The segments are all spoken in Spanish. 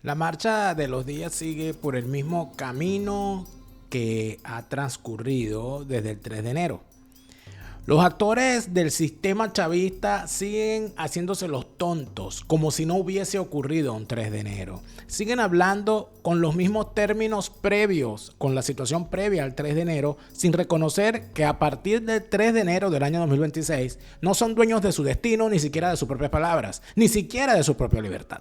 La marcha de los días sigue por el mismo camino que ha transcurrido desde el 3 de enero. Los actores del sistema chavista siguen haciéndose los tontos, como si no hubiese ocurrido un 3 de enero. Siguen hablando con los mismos términos previos, con la situación previa al 3 de enero, sin reconocer que a partir del 3 de enero del año 2026 no son dueños de su destino, ni siquiera de sus propias palabras, ni siquiera de su propia libertad.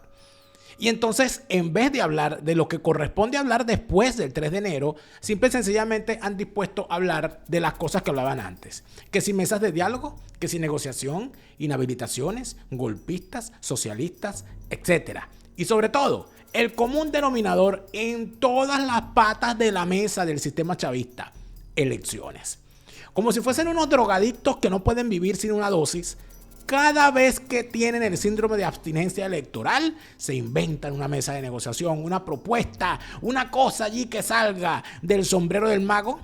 Y entonces, en vez de hablar de lo que corresponde hablar después del 3 de enero, simple y sencillamente han dispuesto a hablar de las cosas que hablaban antes. Que si mesas de diálogo, que si negociación, inhabilitaciones, golpistas, socialistas, etc. Y sobre todo, el común denominador en todas las patas de la mesa del sistema chavista: elecciones. Como si fuesen unos drogadictos que no pueden vivir sin una dosis. Cada vez que tienen el síndrome de abstinencia electoral, se inventan una mesa de negociación, una propuesta, una cosa allí que salga del sombrero del mago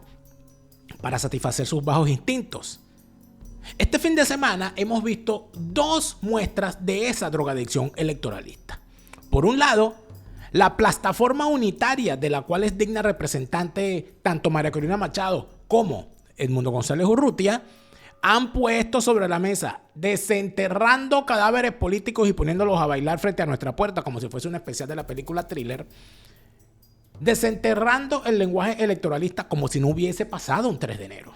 para satisfacer sus bajos instintos. Este fin de semana hemos visto dos muestras de esa drogadicción electoralista. Por un lado, la plataforma unitaria de la cual es digna representante tanto María Corina Machado como Edmundo González Urrutia, han puesto sobre la mesa, desenterrando cadáveres políticos y poniéndolos a bailar frente a nuestra puerta como si fuese un especial de la película Thriller, desenterrando el lenguaje electoralista como si no hubiese pasado un 3 de enero.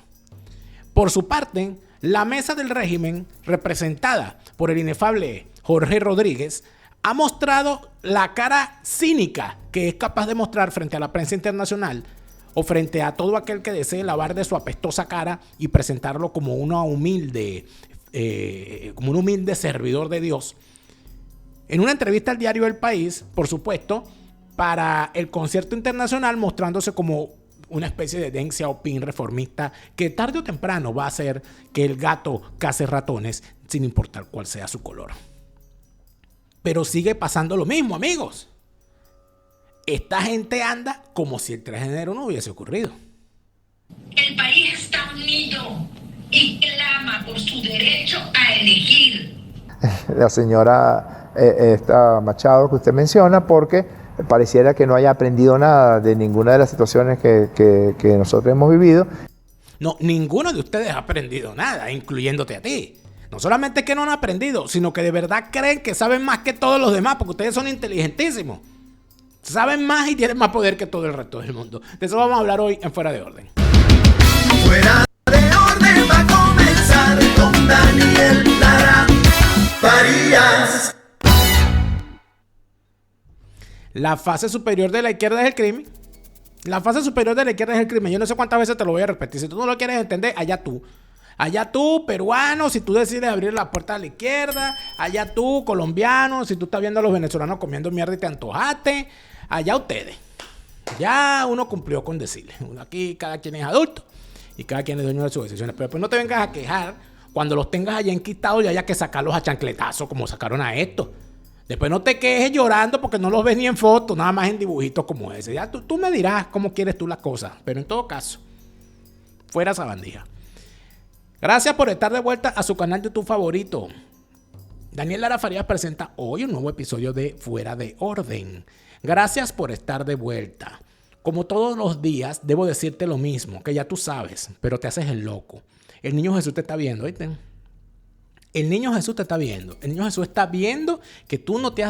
Por su parte, la mesa del régimen, representada por el inefable Jorge Rodríguez, ha mostrado la cara cínica que es capaz de mostrar frente a la prensa internacional o frente a todo aquel que desee lavar de su apestosa cara y presentarlo como un humilde servidor de Dios. En una entrevista al diario El País, por supuesto, para el concierto internacional, mostrándose como una especie de Deng Xiaoping reformista que tarde o temprano va a hacer que el gato case ratones sin importar cuál sea su color. Pero sigue pasando lo mismo, amigos. Esta gente anda como si el 3 de enero no hubiese ocurrido. El país está unido y clama por su derecho a elegir. La señora Machado que usted menciona, porque pareciera que no haya aprendido nada de ninguna de las situaciones que nosotros hemos vivido. No, ninguno de ustedes ha aprendido nada, incluyéndote a ti. No solamente que no han aprendido, sino que de verdad creen que saben más que todos los demás, porque ustedes son inteligentísimos. Saben más y tienen más poder que todo el resto del mundo. De eso vamos a hablar hoy en Fuera de Orden. Fuera de Orden va a comenzar con Daniel Lara Farías. La fase superior de la izquierda es el crimen. La fase superior de la izquierda es el crimen. Yo no sé cuántas veces te lo voy a repetir. Si tú no lo quieres entender, allá tú. Allá tú, peruano, si tú decides abrir la puerta a la izquierda. Allá tú, colombiano, si tú estás viendo a los venezolanos comiendo mierda y te antojaste. Allá ustedes. Ya uno cumplió con decirle. Aquí cada quien es adulto y cada quien es dueño de sus decisiones. Pero después no te vengas a quejar cuando los tengas allá enquistados y haya que sacarlos a chancletazos como sacaron a estos. Después no te quejes llorando porque no los ves ni en fotos, nada más en dibujitos como ese. Ya tú me dirás cómo quieres tú las cosas. Pero en todo caso, fuera sabandija. Gracias por estar de vuelta a su canal de YouTube favorito. Daniel Lara Farías presenta hoy un nuevo episodio de Fuera de Orden. Gracias por estar de vuelta. Como todos los días, debo decirte lo mismo, que ya tú sabes, pero te haces el loco. El niño Jesús te está viendo, ¿oíste? El niño Jesús te está viendo. El niño Jesús está viendo que tú no le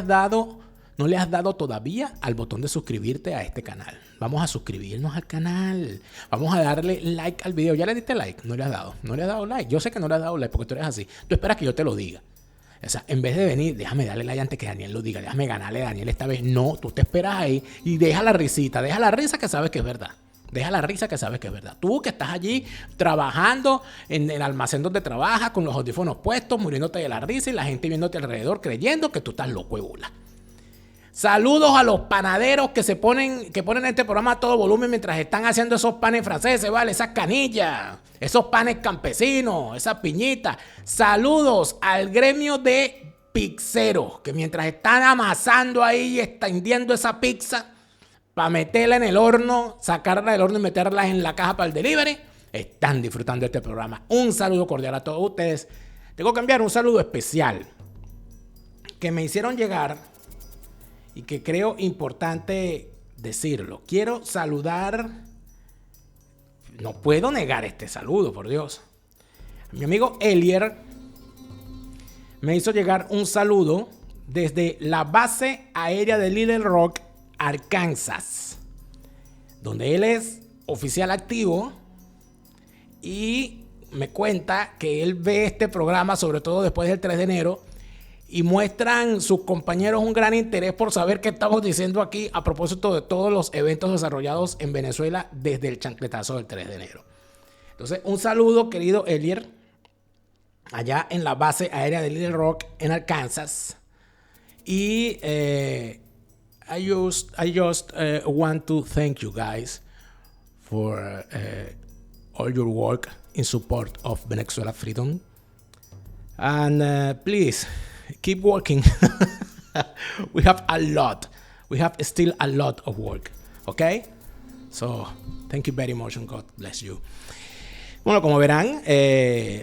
has dado todavía al botón de suscribirte a este canal. Vamos a suscribirnos al canal. Vamos a darle like al video. ¿Ya le diste like? No le has dado. No le has dado like. Yo sé que no le has dado like porque tú eres así. Tú esperas que yo te lo diga. O sea, en vez de venir, déjame darle like antes que Daniel lo diga. Déjame ganarle a Daniel esta vez. No, tú te esperas ahí y deja la risita. Deja la risa que sabes que es verdad. Deja la risa que sabes que es verdad. Tú que estás allí trabajando en el almacén donde trabajas con los audífonos puestos, muriéndote de la risa y la gente viéndote alrededor creyendo que tú estás loco de bola. Saludos a los panaderos que ponen este programa a todo volumen mientras están haciendo esos panes franceses, ¿vale? Esas canillas, esos panes campesinos, esas piñitas. Saludos al gremio de pizzeros que mientras están amasando ahí y extendiendo esa pizza para meterla en el horno, sacarla del horno y meterla en la caja para el delivery, están disfrutando de este programa. Un saludo cordial a todos ustedes. Tengo que enviar un saludo especial que me hicieron llegar y que creo importante decirlo. Quiero saludar, no puedo negar este saludo, por Dios. Mi amigo Elier me hizo llegar un saludo desde la base aérea de Little Rock, Arkansas, donde él es oficial activo y me cuenta que él ve este programa, sobre todo después del 3 de enero, y muestran sus compañeros un gran interés por saber qué estamos diciendo aquí a propósito de todos los eventos desarrollados en Venezuela desde el chancletazo del 3 de enero. Entonces, un saludo, querido Elier, allá en la base aérea de Little Rock, en Arkansas. Y I just want to thank you guys for all your work in support of Venezuela freedom. And please, keep working. We have still a lot of work. Okay? So, thank you very much and God bless you. Bueno, como verán,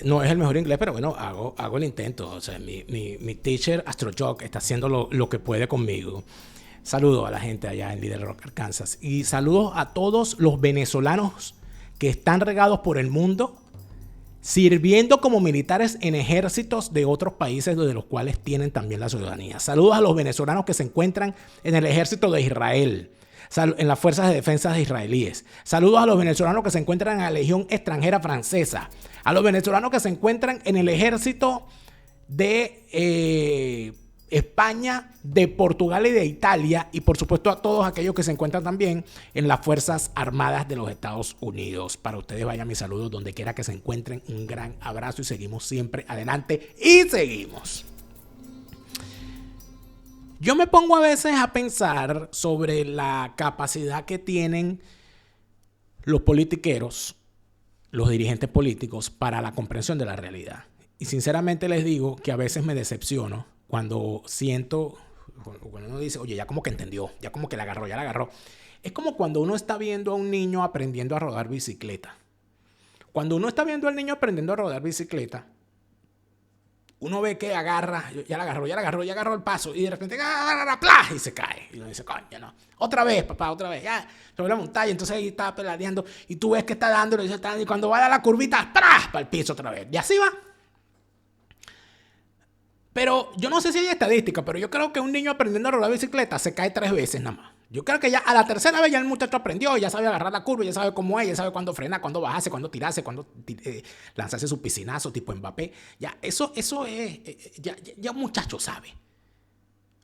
no es el mejor inglés, pero bueno, hago el intento. O sea, mi teacher, Astrojock, está haciendo lo que puede conmigo. Saludos a la gente allá en Little Rock, Arkansas. Y saludos a todos los venezolanos que están regados por el mundo, sirviendo como militares en ejércitos de otros países de los cuales tienen también la ciudadanía. Saludos a los venezolanos que se encuentran en el ejército de Israel, en las fuerzas de defensa israelíes. Saludos a los venezolanos que se encuentran en la Legión Extranjera Francesa. A los venezolanos que se encuentran en el ejército de España, de Portugal y de Italia. Y por supuesto a todos aquellos que se encuentran también en las Fuerzas Armadas de los Estados Unidos. Para ustedes vayan mis saludos donde quiera que se encuentren. Un gran abrazo y seguimos siempre adelante. Y seguimos. Yo me pongo a veces a pensar sobre la capacidad que tienen los politiqueros, los dirigentes políticos, para la comprensión de la realidad. Y sinceramente les digo que a veces me decepciono cuando siento, cuando uno dice, oye, ya como que entendió, ya como que la agarró. Es como cuando uno está viendo a un niño aprendiendo a rodar bicicleta. Cuando uno está viendo al niño aprendiendo a rodar bicicleta, uno ve que agarra, ya agarró el paso y de repente ¡plá! Y se cae. Y uno dice, coño, no. Otra vez, papá, otra vez. Ya, sobre la montaña, entonces ahí está peladeando y tú ves que está dándole y cuando va a dar la curvita, ¡plá! Para el piso otra vez. Y así va. Pero yo no sé si hay estadística, pero yo creo que un niño aprendiendo a rodar bicicleta se cae 3 veces nada más. Yo creo que ya a la tercera vez ya el muchacho aprendió, ya sabe agarrar la curva, ya sabe cómo es, ya sabe cuándo frenar, cuándo bajarse, cuándo tirarse, cuándo lanzarse su piscinazo tipo Mbappé. Ya, eso es, ya un muchacho sabe.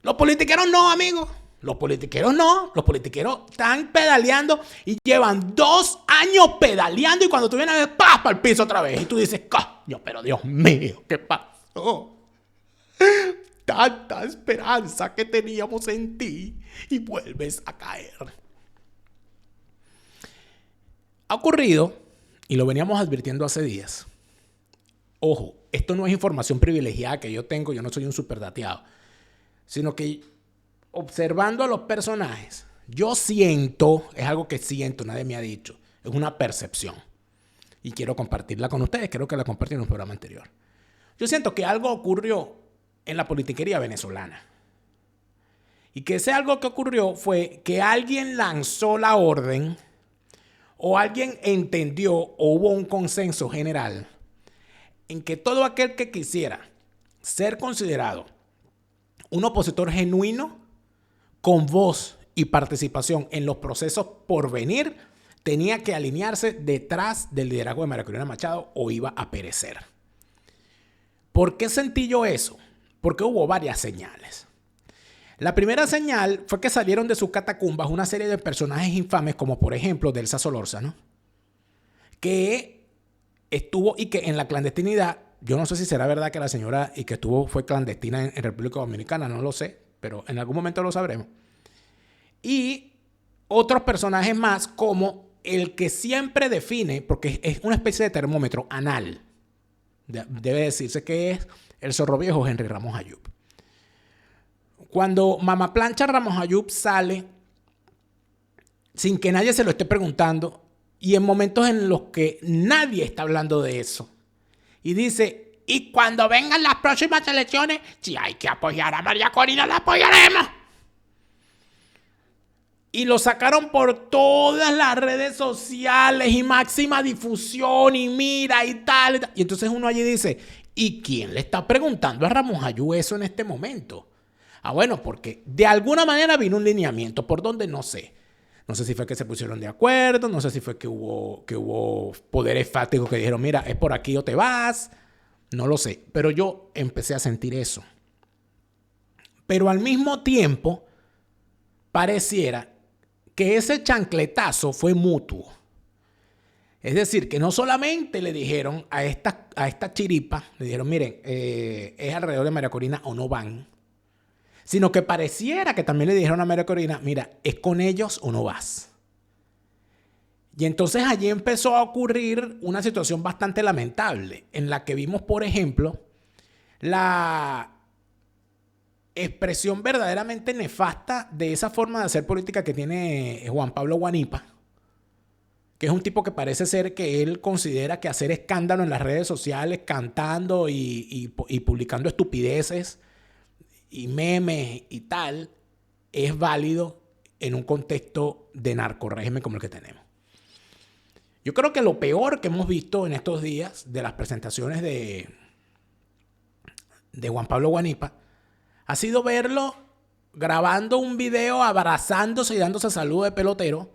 Los politiqueros no, amigos. Los politiqueros no. Los politiqueros están pedaleando y llevan 2 años pedaleando y cuando tú vienes a ver, ¡pah! Para el piso otra vez. Y tú dices, coño, pero Dios mío, ¿qué pasó? Tanta esperanza que teníamos en ti y vuelves a caer. Ha ocurrido, y lo veníamos advirtiendo hace días. Ojo, esto no es información privilegiada que yo tengo, yo no soy un superdateado, sino que observando a los personajes, yo siento, es algo que siento, nadie me ha dicho, es una percepción. Y quiero compartirla con ustedes, creo que la compartí en un programa anterior. Yo siento que algo ocurrió en la politiquería venezolana. Y que ese algo que ocurrió fue que alguien lanzó la orden o alguien entendió o hubo un consenso general en que todo aquel que quisiera ser considerado un opositor genuino con voz y participación en los procesos por venir tenía que alinearse detrás del liderazgo de María Corina Machado o iba a perecer. ¿Por qué sentí yo eso? Porque hubo varias señales. La primera señal fue que salieron de sus catacumbas una serie de personajes infames, como por ejemplo Delsa Solórzano, que estuvo y que en la clandestinidad, yo no sé si será verdad que la señora y que estuvo fue clandestina en República Dominicana, no lo sé, pero en algún momento lo sabremos. Y otros personajes más como el que siempre define, porque es una especie de termómetro anal, debe decirse que es el zorro viejo Henry Ramos Ayub. Cuando Mamá Plancha Ramos Ayub sale sin que nadie se lo esté preguntando y en momentos en los que nadie está hablando de eso y dice, y cuando vengan las próximas elecciones, si hay que apoyar a María Corina, la apoyaremos. Y lo sacaron por todas las redes sociales y máxima difusión y mira y tal, y tal. Y entonces uno allí dice, ¿y quién le está preguntando a Ramón Jayú eso en este momento? Ah, bueno, porque de alguna manera vino un lineamiento, por donde no sé. No sé si fue que se pusieron de acuerdo, no sé si fue que hubo poderes fácticos que dijeron, mira, es por aquí o te vas. No lo sé, pero yo empecé a sentir eso. Pero al mismo tiempo, pareciera que ese chancletazo fue mutuo. Es decir, que no solamente le dijeron a esta chiripa, le dijeron, miren, es alrededor de María Corina o no van, sino que pareciera que también le dijeron a María Corina, mira, es con ellos o no vas. Y entonces allí empezó a ocurrir una situación bastante lamentable, en la que vimos, por ejemplo, la expresión verdaderamente nefasta de esa forma de hacer política que tiene Juan Pablo Guanipa, que es un tipo que parece ser que él considera que hacer escándalo en las redes sociales, cantando y publicando estupideces y memes y tal, es válido en un contexto de narcorrégimen como el que tenemos. Yo creo que lo peor que hemos visto en estos días de las presentaciones de Juan Pablo Guanipa ha sido verlo grabando un video abrazándose y dándose saludo de pelotero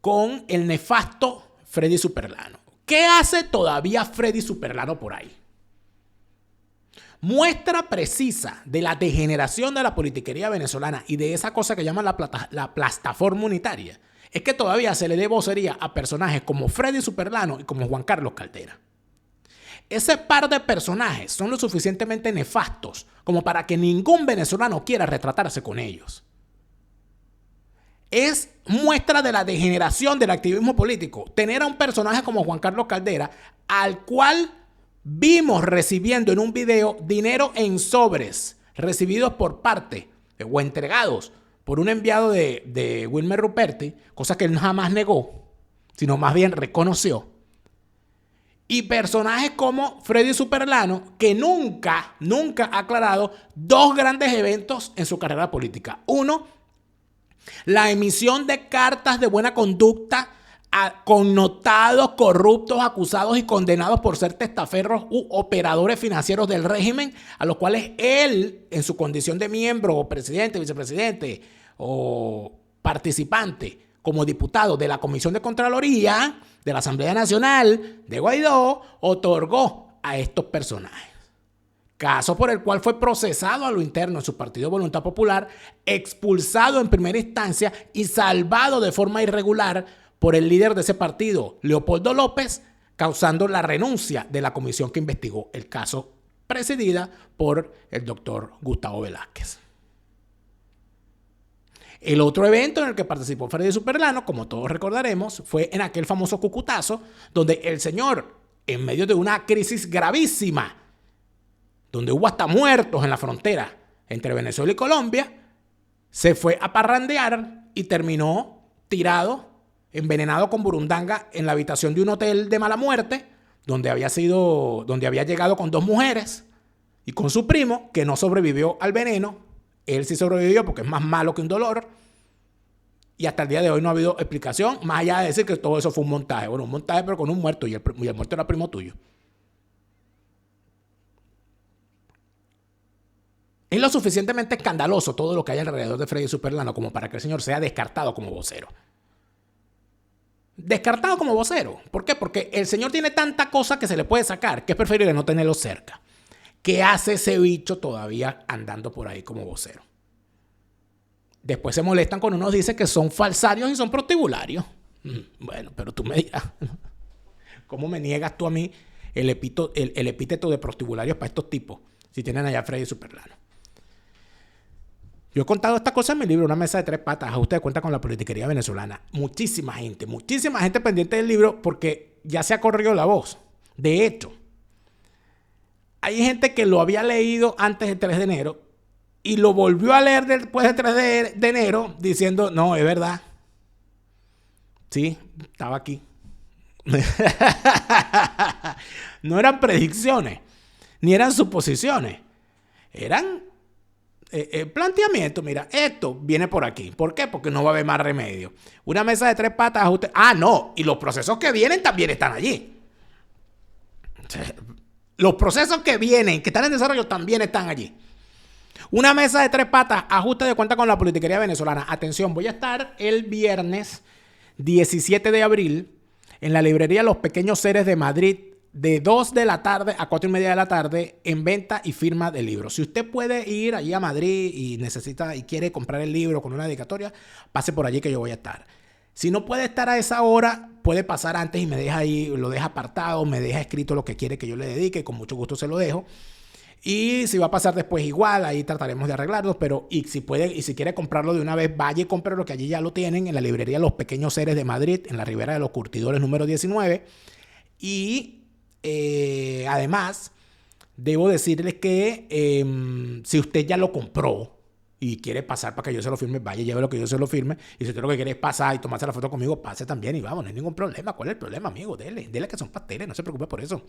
con el nefasto Freddy Superlano. ¿Qué hace todavía Freddy Superlano por ahí? Muestra precisa de la degeneración de la politiquería venezolana y de esa cosa que llaman la plataforma unitaria es que todavía se le dé vocería a personajes como Freddy Superlano y como Juan Carlos Caldera. Ese par de personajes son lo suficientemente nefastos como para que ningún venezolano quiera retratarse con ellos. Es muestra de la degeneración del activismo político tener a un personaje como Juan Carlos Caldera, al cual vimos recibiendo en un video dinero en sobres, recibidos por parte o entregados por un enviado de Wilmer Ruperti, cosa que él jamás negó, sino más bien reconoció. Y personajes como Freddy Superlano, que nunca ha aclarado dos grandes eventos en su carrera política. Uno, la emisión de cartas de buena conducta a connotados, corruptos, acusados y condenados por ser testaferros u operadores financieros del régimen, a los cuales él, en su condición de miembro o presidente, vicepresidente o participante como diputado de la Comisión de Contraloría de la Asamblea Nacional de Guaidó, otorgó a estos personajes. Caso por el cual fue procesado a lo interno en su partido Voluntad Popular, expulsado en primera instancia y salvado de forma irregular por el líder de ese partido, Leopoldo López, causando la renuncia de la comisión que investigó el caso, presidida por el doctor Gustavo Velázquez. El otro evento en el que participó Freddy Superlano, como todos recordaremos, fue en aquel famoso cucutazo, donde el señor, en medio de una crisis gravísima, donde hubo hasta muertos en la frontera entre Venezuela y Colombia, se fue a parrandear y terminó tirado, envenenado con burundanga en la habitación de un hotel de mala muerte, donde había llegado con dos mujeres y con su primo, que no sobrevivió al veneno. Él sí sobrevivió porque es más malo que un dolor. Y hasta el día de hoy no ha habido explicación, más allá de decir que todo eso fue un montaje. Bueno, un montaje pero con un muerto, y el muerto era primo tuyo. Es lo suficientemente escandaloso todo lo que hay alrededor de Freddy Superlano como para que el señor sea descartado como vocero. Descartado como vocero. ¿Por qué? Porque el señor tiene tanta cosa que se le puede sacar que es preferible no tenerlo cerca. ¿Qué hace ese bicho todavía andando por ahí como vocero? Después se molestan cuando uno dice que son falsarios y son prostibularios. Bueno, pero tú me dirás, ¿cómo me niegas tú a mí el epíteto de prostibularios para estos tipos si tienen allá a Freddy Superlano? Yo he contado esta cosa en mi libro, Una mesa de tres patas. Usted cuenta con la politiquería venezolana. Muchísima gente pendiente del libro porque ya se ha corrido la voz. De hecho, hay gente que lo había leído antes del 3 de enero y lo volvió a leer después del 3 de enero diciendo, no, es verdad. Sí, estaba aquí. No eran predicciones, ni eran suposiciones. Eran planteamiento, mira, esto viene por aquí. ¿Por qué? Porque no va a haber más remedio. Una mesa de 3 patas, ajuste. No, y los procesos que vienen también están allí. Los procesos que vienen, que están en desarrollo, también están allí. Una mesa de 3 patas, ajuste de cuenta con la politiquería venezolana. Atención, voy a estar el viernes 17 de abril en la librería Los Pequeños Seres de Madrid, de 2 de la tarde a 4 y media de la tarde, en venta y firma de libros. Si usted puede ir allí a Madrid y necesita y quiere comprar el libro con una dedicatoria, pase por allí que yo voy a estar. Si no puede estar a esa hora, puede pasar antes y me deja ahí, lo deja apartado, me deja escrito lo que quiere que yo le dedique, con mucho gusto se lo dejo. Y si va a pasar después igual, ahí trataremos de arreglarlo, pero y si puede, y si quiere comprarlo de una vez, vaya y cómprelo, que allí ya lo tienen en la librería Los Pequeños Seres de Madrid, en la Ribera de los Curtidores número 19. Y además, debo decirles que si usted ya lo compró y quiere pasar para que yo se lo firme, vaya y lleve lo que yo se lo firme. Y si usted lo que quiere es pasar y tomarse la foto conmigo, pase también y vamos, no hay ningún problema. ¿Cuál es el problema, amigo? Dele que son pasteles, no se preocupe por eso.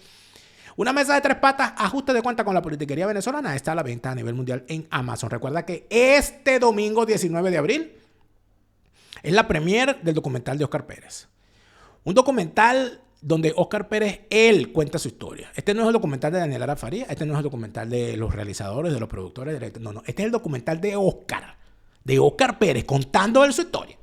Una mesa de 3 patas, ajuste de cuenta con la politiquería venezolana, está a la venta a nivel mundial en Amazon. Recuerda que este domingo 19 de abril es la premier del documental de Óscar Pérez. Un documental donde Óscar Pérez, él cuenta su historia. Este no es el documental de Daniel Lara Faría, este no es el documental de los realizadores, de los productores, no, este es el documental de Óscar Pérez, contando él su historia.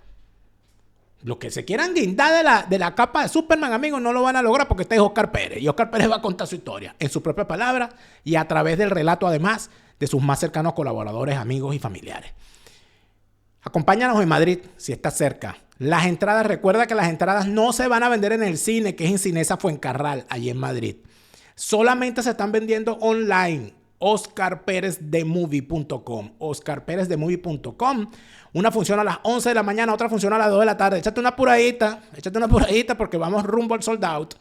Los que se quieran guindar de la capa de Superman, amigos, no lo van a lograr porque este es Óscar Pérez. Y Óscar Pérez va a contar su historia en sus propias palabras y a través del relato, además, de sus más cercanos colaboradores, amigos y familiares. Acompáñanos en Madrid, si estás cerca. Las entradas, recuerda que las entradas no se van a vender en el cine, que es en Cinesa Fuencarral, allí en Madrid. Solamente se están vendiendo online. OscarPérezTheMovie.com. OscarPérezTheMovie.com. Una función a las 11 de la mañana, otra función a las 2 de la tarde. Échate una apuradita porque vamos rumbo al sold out.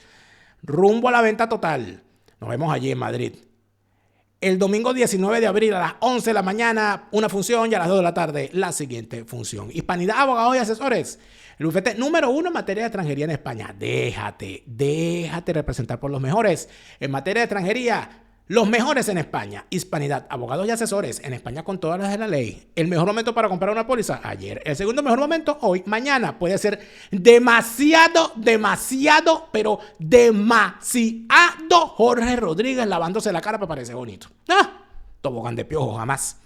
Rumbo a la venta total. Nos vemos allí en Madrid. El domingo 19 de abril a las 11 de la mañana, una función y a las 2 de la tarde, la siguiente función. Hispanidad, abogados y asesores. El bufete número 1 en materia de extranjería en España. Déjate representar por los mejores. En materia de extranjería, los mejores en España. Hispanidad, abogados y asesores. En España con todas las de la ley. El mejor momento para comprar una póliza, ayer. El segundo mejor momento, hoy. Mañana puede ser demasiado, pero demasiado. Jorge Rodríguez lavándose la cara para parecer bonito. Tobogán de piojo, jamás.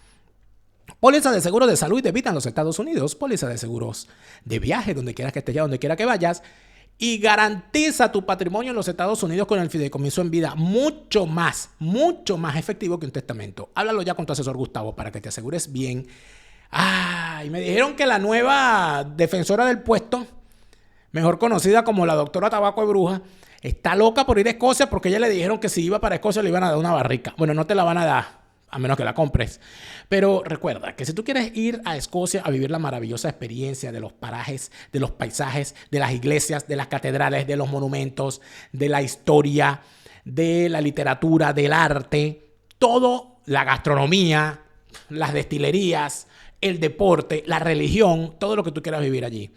Póliza de seguros de salud y de vida en los Estados Unidos. Póliza de seguros de viaje, donde quieras que estés ya, donde quiera que vayas. Y garantiza tu patrimonio en los Estados Unidos con el fideicomiso en vida mucho más efectivo que un testamento. Háblalo ya con tu asesor Gustavo para que te asegures bien. Y me dijeron que la nueva defensora del puesto, mejor conocida como la doctora Tabaco de Bruja, está loca por ir a Escocia porque ella le dijeron que si iba para Escocia le iban a dar una barrica. Bueno, no te la van a dar, a menos que la compres. Pero recuerda que si tú quieres ir a Escocia a vivir la maravillosa experiencia de los parajes, de los paisajes, de las iglesias, de las catedrales, de los monumentos, de la historia, de la literatura, del arte, todo, la gastronomía, las destilerías, el deporte, la religión, todo lo que tú quieras vivir allí.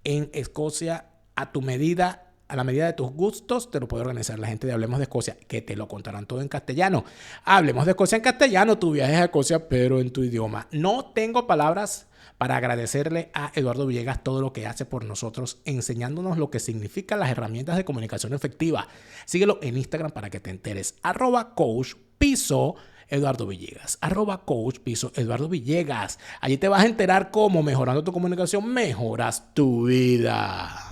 En Escocia, a tu medida, a la medida de tus gustos, te lo puede organizar la gente de Hablemos de Escocia, que te lo contarán todo en castellano. Hablemos de Escocia en castellano, tu viaje a Escocia, pero en tu idioma. No tengo palabras para agradecerle a Eduardo Villegas todo lo que hace por nosotros, enseñándonos lo que significan las herramientas de comunicación efectiva. Síguelo en Instagram para que te enteres. @coach_Eduardo Villegas. @coach_Eduardo Villegas. Allí te vas a enterar cómo mejorando tu comunicación mejoras tu vida.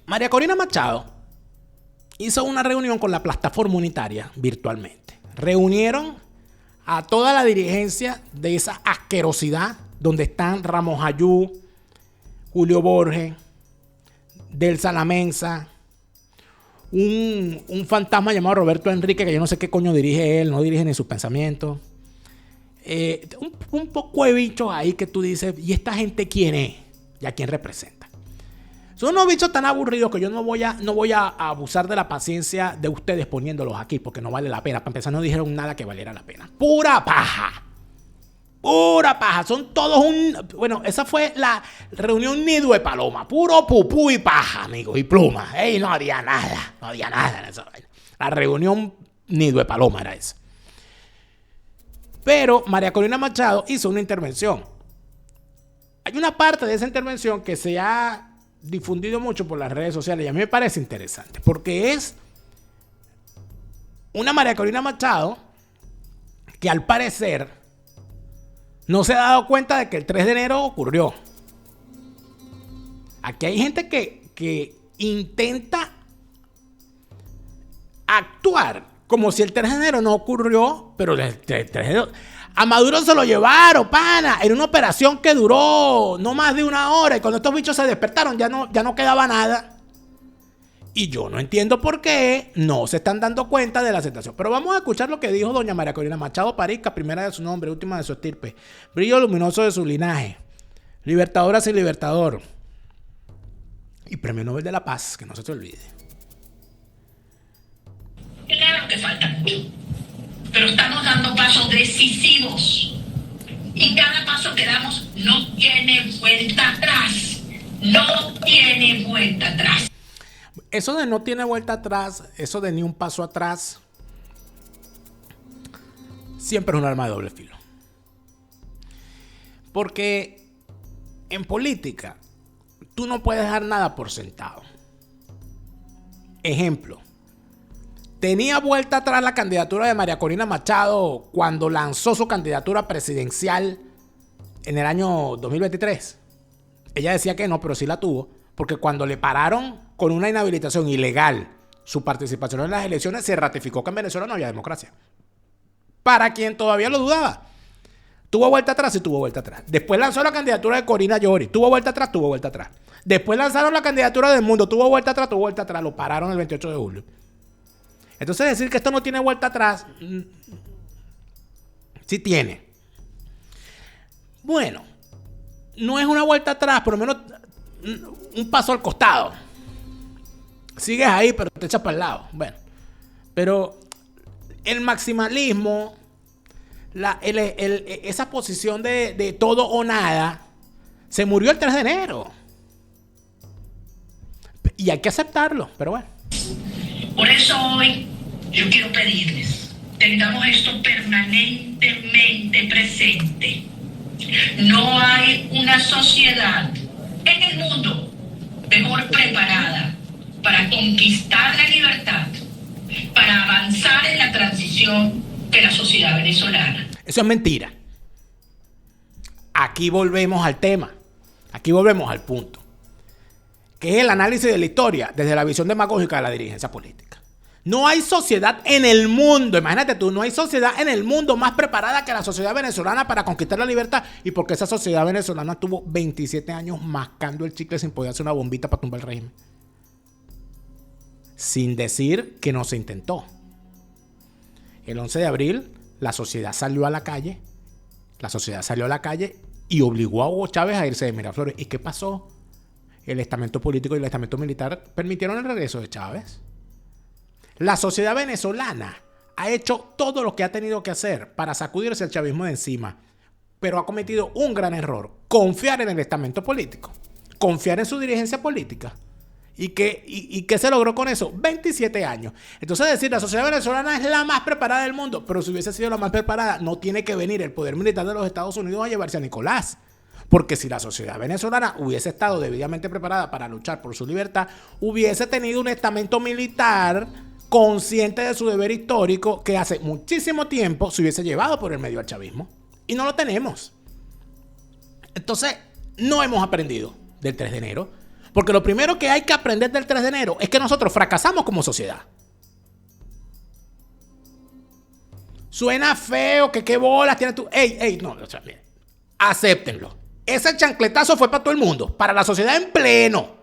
María Corina Machado hizo una reunión con la plataforma unitaria virtualmente. Reunieron a toda la dirigencia de esa asquerosidad donde están Ramos Ayú, Julio Borges, Del Salamensa, un fantasma llamado Roberto Enrique, que yo no sé qué coño dirige él, no dirige ni sus pensamientos. Un poco de bichos ahí que tú dices, ¿y esta gente quién es? ¿Y a quién representa? Son unos bichos tan aburridos que yo no voy a abusar de la paciencia de ustedes poniéndolos aquí porque no vale la pena. Para empezar, no dijeron nada que valiera la pena. ¡Pura paja! ¡Pura paja! Son todos Bueno, esa fue la reunión nido de paloma. Puro pupú y paja, amigos, y pluma. No había nada en esa vaina. La reunión nido de paloma era esa. Pero María Corina Machado hizo una intervención. Hay una parte de esa intervención que se ha difundido mucho por las redes sociales y a mí me parece interesante, porque es una María Corina Machado que al parecer no se ha dado cuenta de que el 3 de enero ocurrió. Aquí hay gente que intenta actuar como si el 3 de enero no ocurrió, pero el 3 de enero... A Maduro se lo llevaron, pana, en una operación que duró no más de una hora y cuando estos bichos se despertaron ya no quedaba nada. Y yo no entiendo por qué no se están dando cuenta de la situación. Pero vamos a escuchar lo que dijo doña María Corina Machado Parizca, primera de su nombre, última de su estirpe, brillo luminoso de su linaje, libertadora sin libertador y premio Nobel de la Paz, que no se te olvide. Claro que falta mucho, pero estamos dando pasos decisivos y cada paso que damos no tiene vuelta atrás. No tiene vuelta atrás. Eso de no tiene vuelta atrás, eso de ni un paso atrás, siempre es un arma de doble filo. Porque en política, tú no puedes dejar nada por sentado. Ejemplo. Tenía vuelta atrás la candidatura de María Corina Machado cuando lanzó su candidatura presidencial en el año 2023. Ella decía que no, pero sí la tuvo, porque cuando le pararon con una inhabilitación ilegal su participación en las elecciones, se ratificó que en Venezuela no había democracia. Para quien todavía lo dudaba. Tuvo vuelta atrás y tuvo vuelta atrás. Después lanzó la candidatura de Corina Llori. Tuvo vuelta atrás, tuvo vuelta atrás. Después lanzaron la candidatura del Mundo. Tuvo vuelta atrás, tuvo vuelta atrás. Lo pararon el 28 de julio. Entonces decir que esto no tiene vuelta atrás, sí tiene. Bueno, no es una vuelta atrás, por lo menos un paso al costado. Sigues ahí, pero te echas para el lado. Bueno, pero el maximalismo, esa posición de todo o nada, se murió el 3 de enero. Y hay que aceptarlo, pero bueno. Por eso hoy yo quiero pedirles, tengamos esto permanentemente presente. No hay una sociedad en el mundo mejor preparada para conquistar la libertad, para avanzar en la transición que la sociedad venezolana. Eso es mentira. Aquí volvemos al tema, aquí volvemos al punto, que es el análisis de la historia desde la visión demagógica de la dirigencia política. No hay sociedad en el mundo, imagínate tú, no hay sociedad en el mundo más preparada que la sociedad venezolana para conquistar la libertad, y porque esa sociedad venezolana tuvo 27 años mascando el chicle sin poder hacer una bombita para tumbar el régimen. Sin decir que no se intentó. El 11 de abril, la sociedad salió a la calle y obligó a Hugo Chávez a irse de Miraflores. ¿Y qué pasó? El estamento político y el estamento militar permitieron el regreso de Chávez. La sociedad venezolana ha hecho todo lo que ha tenido que hacer para sacudirse el chavismo de encima, pero ha cometido un gran error: confiar en el estamento político, confiar en su dirigencia política. ¿Y qué se logró con eso? 27 años. Entonces decir, la sociedad venezolana es la más preparada del mundo, pero si hubiese sido la más preparada, no tiene que venir el poder militar de los Estados Unidos a llevarse a Nicolás. Porque si la sociedad venezolana hubiese estado debidamente preparada para luchar por su libertad, hubiese tenido un estamento militar consciente de su deber histórico que hace muchísimo tiempo se hubiese llevado por el medio al chavismo. Y no lo tenemos. Entonces, no hemos aprendido del 3 de enero. Porque lo primero que hay que aprender del 3 de enero es que nosotros fracasamos como sociedad. Suena feo, que qué bolas tienes tú. No, o sea, miren, acéptenlo. Ese chancletazo fue para todo el mundo, para la sociedad en pleno,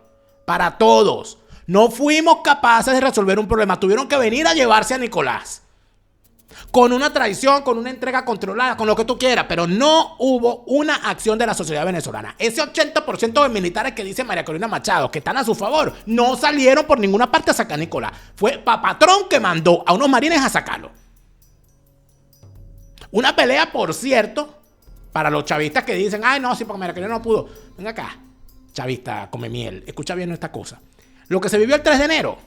para todos. No fuimos capaces de resolver un problema. Tuvieron que venir a llevarse a Nicolás. Con una traición, con una entrega controlada, con lo que tú quieras. Pero no hubo una acción de la sociedad venezolana. Ese 80% de militares que dice María Corina Machado, que están a su favor, no salieron por ninguna parte a sacar a Nicolás. Fue Papatrón que mandó a unos marines a sacarlo. Una pelea, por cierto, para los chavistas que dicen, ay no, sí, porque María Corina no pudo. Venga acá, chavista, come miel. Escucha bien esta cosa. Lo que se vivió el 3 de enero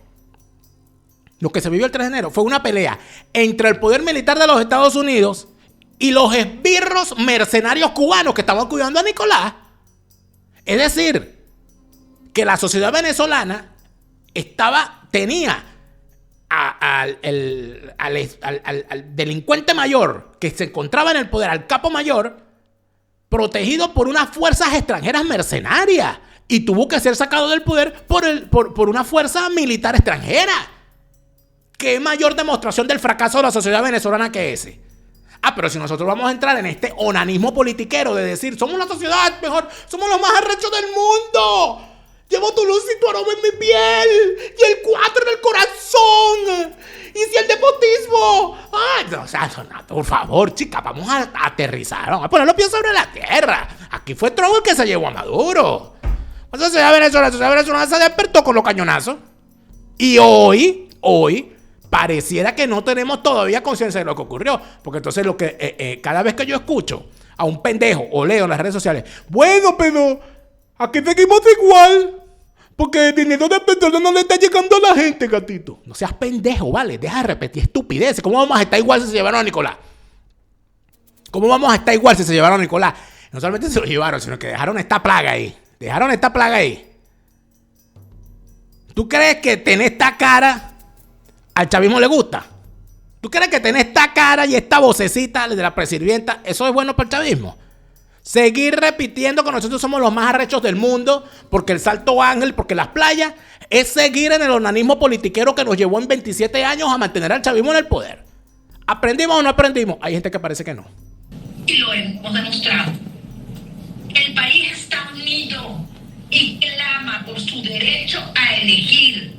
fue una pelea entre el poder militar de los Estados Unidos y los esbirros mercenarios cubanos que estaban cuidando a Nicolás. Es decir, que la sociedad venezolana tenía al delincuente mayor que se encontraba en el poder, al capo mayor, protegido por unas fuerzas extranjeras mercenarias, y tuvo que ser sacado del poder por una fuerza militar extranjera. ¿Qué mayor demostración del fracaso de la sociedad venezolana que ese? Pero si nosotros vamos a entrar en este onanismo politiquero de decir, somos la sociedad mejor, somos los más arrechos del mundo, llevo tu luz y tu aroma en mi piel, y el 4 en el corazón, y si el despotismo. Por favor, chica, vamos a aterrizar, vamos a poner los pies sobre la tierra. Aquí fue Trump el que se llevó a Maduro. La sociedad venezolana se despertó con los cañonazos. Y hoy, pareciera que no tenemos todavía conciencia de lo que ocurrió. Porque entonces cada vez que yo escucho a un pendejo o leo en las redes sociales, bueno, pero aquí seguimos igual, porque el dinero de petróleo no le está llegando a la gente, gatito. No seas pendejo, ¿vale? Deja de repetir estupideces. ¿Cómo vamos a estar igual si se llevaron a Nicolás? ¿Cómo vamos a estar igual si se llevaron a Nicolás? No solamente se lo llevaron, sino que dejaron esta plaga ahí. ¿Tú crees que tener esta cara al chavismo le gusta? ¿Tú crees que tener esta cara y esta vocecita de la presidenta, eso es bueno para el chavismo? Seguir repitiendo que nosotros somos los más arrechos del mundo, porque el Salto Ángel, porque las playas, es seguir en el onanismo politiquero que nos llevó en 27 años a mantener al chavismo en el poder. ¿Aprendimos o no aprendimos? Hay gente que parece que no. Y lo hemos demostrado. El país está unido y clama por su derecho a elegir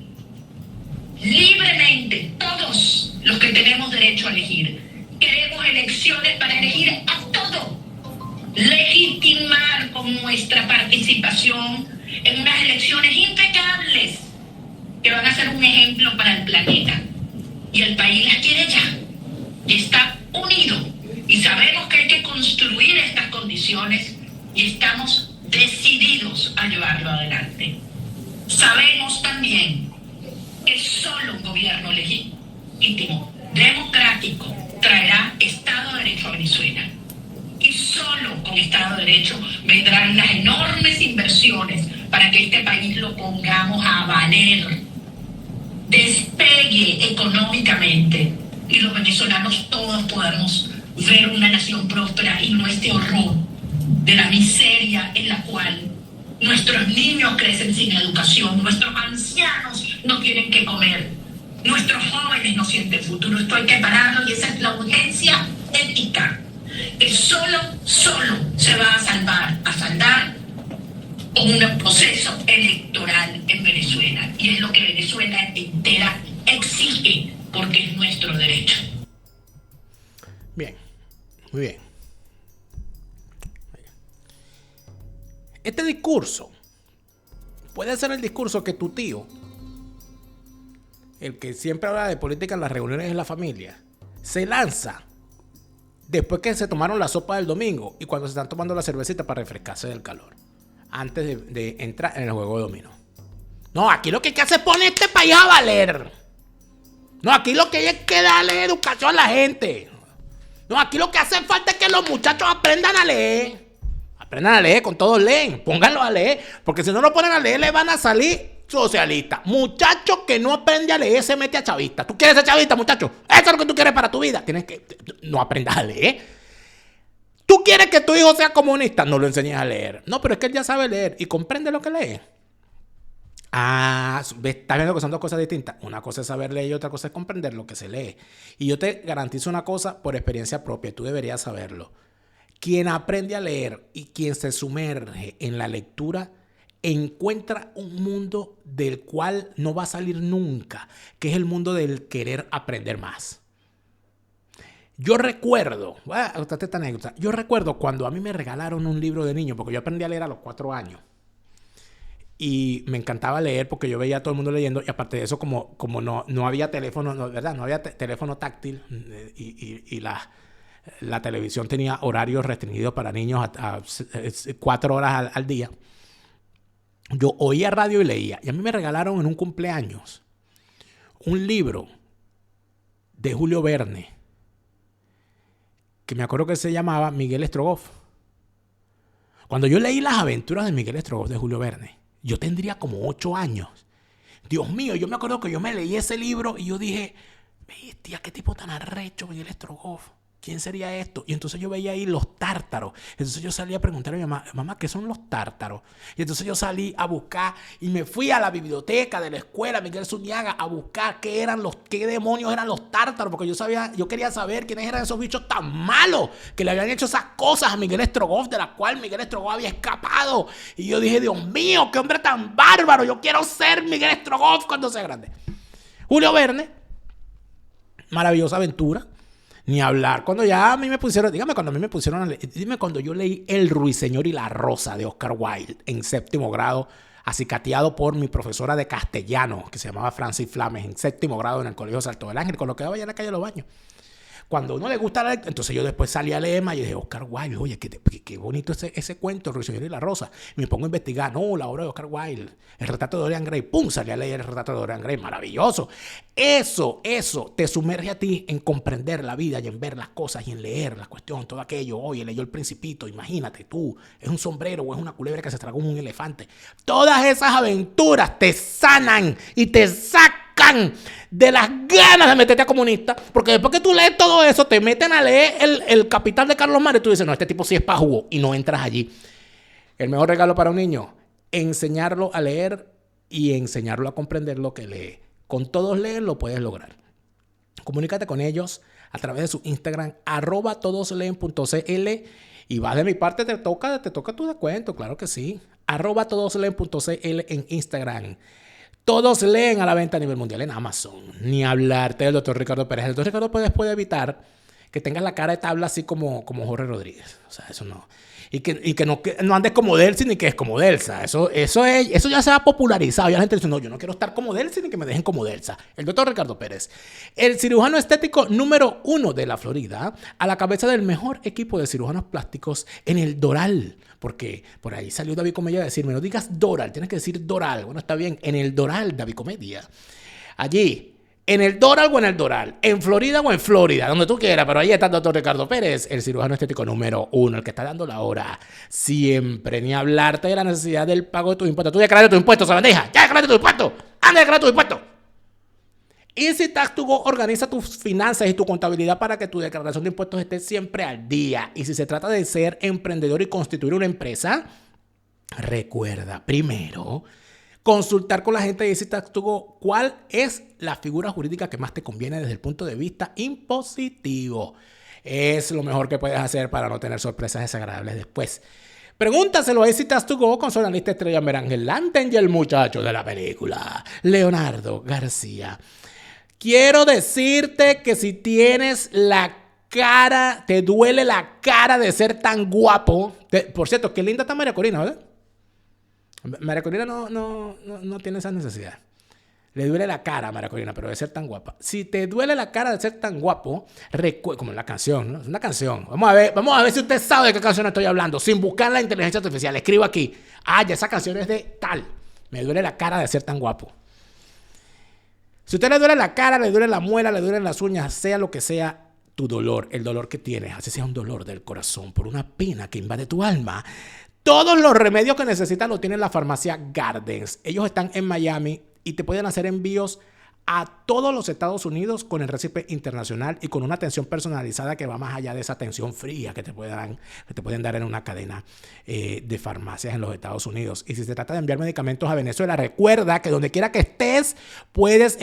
libremente, todos los que tenemos derecho a elegir. Queremos elecciones para elegir a todo. Legitimar con nuestra participación en unas elecciones impecables que van a ser un ejemplo para el planeta. Y el país las quiere ya. Está unido. Y sabemos que hay que construir estas condiciones y estamos decididos a llevarlo adelante. Sabemos también que solo un gobierno legítimo, democrático, traerá Estado de Derecho a Venezuela. Y solo con Estado de Derecho vendrán las enormes inversiones para que este país lo pongamos a valer, despegue económicamente y los venezolanos todos podamos ver una nación próspera y no este horror de la miseria en la cual nuestros niños crecen sin educación, nuestros ancianos no tienen que comer, nuestros jóvenes no sienten futuro. Esto hay que pararlo y esa es la urgencia ética que solo se va a saldar con un proceso electoral en Venezuela, y es lo que Venezuela entera exige porque es nuestro derecho. Bien, muy bien. Este discurso puede ser el discurso que tu tío, el que siempre habla de política en las reuniones de la familia, se lanza después que se tomaron la sopa del domingo y cuando se están tomando la cervecita para refrescarse del calor, antes de entrar en el juego de dominó. No, aquí lo que hay que hacer es poner este país a valer. No, aquí lo que hay es que darle educación a la gente. No, aquí lo que hace falta es que los muchachos aprendan a leer. Aprendan a leer, con todos leen. Pónganlos a leer, porque si no lo ponen a leer le van a salir socialistas. Muchacho que no aprende a leer se mete a chavista. ¿Tú quieres ser chavista, muchacho? Eso es lo que tú quieres para tu vida. Tienes que... No aprendas a leer. ¿Tú quieres que tu hijo sea comunista? No lo enseñes a leer. No, pero es que él ya sabe leer y comprende lo que lee. Estás viendo que son dos cosas distintas. Una cosa es saber leer y otra cosa es comprender lo que se lee. Y yo te garantizo una cosa por experiencia propia. Tú deberías saberlo. Quien aprende a leer y quien se sumerge en la lectura encuentra un mundo del cual no va a salir nunca, que es el mundo del querer aprender más. Yo recuerdo cuando a mí me regalaron un libro de niño, porque yo aprendí a leer a los 4 años. Y me encantaba leer porque yo veía a todo el mundo leyendo. Y aparte de eso, como no había teléfono, ¿verdad? No había teléfono táctil y la televisión tenía horarios restringidos para niños a 4 horas al día. Yo oía radio y leía. Y a mí me regalaron en un cumpleaños un libro de Julio Verne que me acuerdo que se llamaba Miguel Strogoff. Cuando yo leí Las aventuras de Miguel Strogoff de Julio Verne, yo tendría como 8 años. Dios mío, yo me acuerdo que yo me leí ese libro y yo dije, bestia, qué tipo tan arrecho Miguel Strogoff. ¿Quién sería esto? Y entonces yo veía ahí los tártaros. Entonces yo salí a preguntarle a mi mamá, ¿qué son los tártaros? Y entonces yo salí a buscar y me fui a la biblioteca de la escuela Miguel Zuniaga a buscar qué demonios eran los tártaros, porque yo quería saber quiénes eran esos bichos tan malos que le habían hecho esas cosas a Miguel Strogoff, de las cuales Miguel Strogoff había escapado. Y yo dije, Dios mío, qué hombre tan bárbaro, yo quiero ser Miguel Strogoff cuando sea grande. Julio Verne, maravillosa aventura. Ni hablar. Cuando ya a mí me pusieron, dígame cuando a mí me pusieron, dime cuando yo leí El Ruiseñor y la Rosa de Oscar Wilde en 7º grado, acicateado por mi profesora de castellano, que se llamaba Francis Flames, en 7º grado en el Colegio Salto del Ángel, con lo que daba allá en la calle de los Baños. Cuando a uno le gusta leer, entonces yo después salí a leer más y dije, Oscar Wilde, oye, qué bonito ese cuento, El Ruiseñor y la Rosa. Y me pongo a investigar, no, la obra de Oscar Wilde, El retrato de Dorian Gray, pum, salí a leer El retrato de Dorian Gray, maravilloso. Eso te sumerge a ti en comprender la vida y en ver las cosas y en leer la cuestión, todo aquello. Oye, leyó El Principito, imagínate tú, es un sombrero o es una culebra que se tragó un elefante. Todas esas aventuras te sanan y te sacan de las ganas de meterte a comunista, porque después que tú lees todo eso, te meten a leer el Capital de Carlos Mar y tú dices, no, este tipo sí es pa' jugo, y no entras allí. El mejor regalo para un niño, enseñarlo a leer y enseñarlo a comprender lo que lee. Con todos leen lo puedes lograr. Comunícate con ellos a través de su Instagram, @todosleen.cl, y vas de mi parte, te toca tu descuento, claro que sí. @todosleen.cl en Instagram. Todos leen a la venta a nivel mundial en Amazon. Ni hablarte del doctor Ricardo Pérez. El doctor Ricardo Pérez puede evitar que tengas la cara de tabla así como Jorge Rodríguez. O sea, eso no. Y que no andes como Delcy ni que es como Delsa. Eso ya se ha popularizado. Ya la gente dice, no, yo no quiero estar como Delcy ni que me dejen como Delsa. El doctor Ricardo Pérez, el cirujano estético número 1 de la Florida, a la cabeza del mejor equipo de cirujanos plásticos en el Doral. Porque por ahí salió David Comedia a decirme, no digas Doral, tienes que decir Doral. Bueno, está bien, en el Doral, David Comedia. Allí, en el Doral o en el Doral, en Florida o en Florida, donde tú quieras, pero ahí está el doctor Ricardo Pérez, el cirujano estético número 1, el que está dando la hora. Siempre, ni hablarte de la necesidad del pago de tus impuestos. Tú declaraste tus impuestos, ¿sabes? Ya declaraste tus impuestos. Anda, declara tus impuestos. Easy Tax To Go organiza tus finanzas y tu contabilidad para que tu declaración de impuestos esté siempre al día. Y si se trata de ser emprendedor y constituir una empresa, recuerda primero consultar con la gente de Easy Tax To Go cuál es la figura jurídica que más te conviene desde el punto de vista impositivo. Es lo mejor que puedes hacer para no tener sorpresas desagradables después. Pregúntaselo a Easy Tax To Go con su analista estrella Merangel Lanten y el muchacho de la película, Leonardo García. Quiero decirte que si tienes la cara, te duele la cara de ser tan guapo. Por cierto, qué linda está María Corina, ¿verdad? María Corina no tiene esa necesidad. Le duele la cara a María Corina, pero de ser tan guapa. Si te duele la cara de ser tan guapo, como en la canción, ¿no? Es una canción. Vamos a ver si usted sabe de qué canción estoy hablando. Sin buscar la inteligencia artificial. Escribo aquí. Ya esa canción es de tal. Me duele la cara de ser tan guapo. Si a usted le duele la cara, le duele la muela, le duelen las uñas, sea lo que sea tu dolor, el dolor que tienes, así sea un dolor del corazón por una pena que invade tu alma, todos los remedios que necesitas los tiene la farmacia Gardens. Ellos están en Miami y te pueden hacer envíos a todos los Estados Unidos con el récipe internacional y con una atención personalizada que va más allá de esa atención fría que te pueden dar en una cadena de farmacias en los Estados Unidos. Y si se trata de enviar medicamentos a Venezuela, recuerda que donde quiera que estés, puedes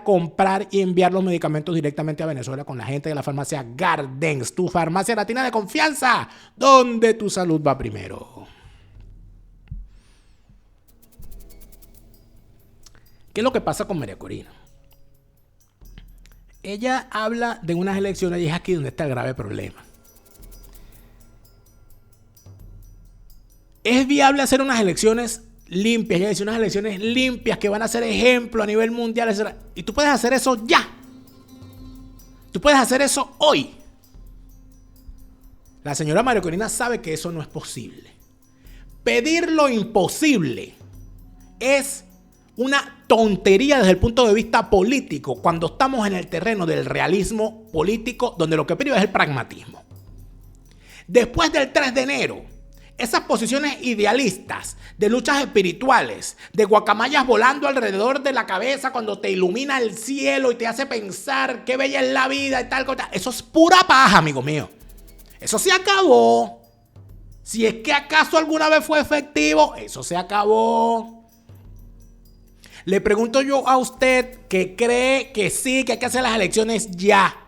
comprar y enviar los medicamentos directamente a Venezuela con la gente de la farmacia Gardens, tu farmacia latina de confianza, donde tu salud va primero. ¿Qué es lo que pasa con María Corina? Ella habla de unas elecciones y es aquí donde está el grave problema. ¿Es viable hacer unas elecciones limpias? Ella dice unas elecciones limpias que van a ser ejemplo a nivel mundial, etc. Y tú puedes hacer eso ya. Tú puedes hacer eso hoy. La señora María Corina sabe que eso no es posible. Pedir lo imposible es una tontería desde el punto de vista político cuando estamos en el terreno del realismo político donde lo que primero es el pragmatismo. Después del 3 de enero, esas posiciones idealistas de luchas espirituales, de guacamayas volando alrededor de la cabeza cuando te ilumina el cielo y te hace pensar qué bella es la vida y tal cosa, eso es pura paja, amigo mío. Eso se acabó. Si es que acaso alguna vez fue efectivo, eso se acabó. Le pregunto yo a usted que cree que sí, que hay que hacer las elecciones ya.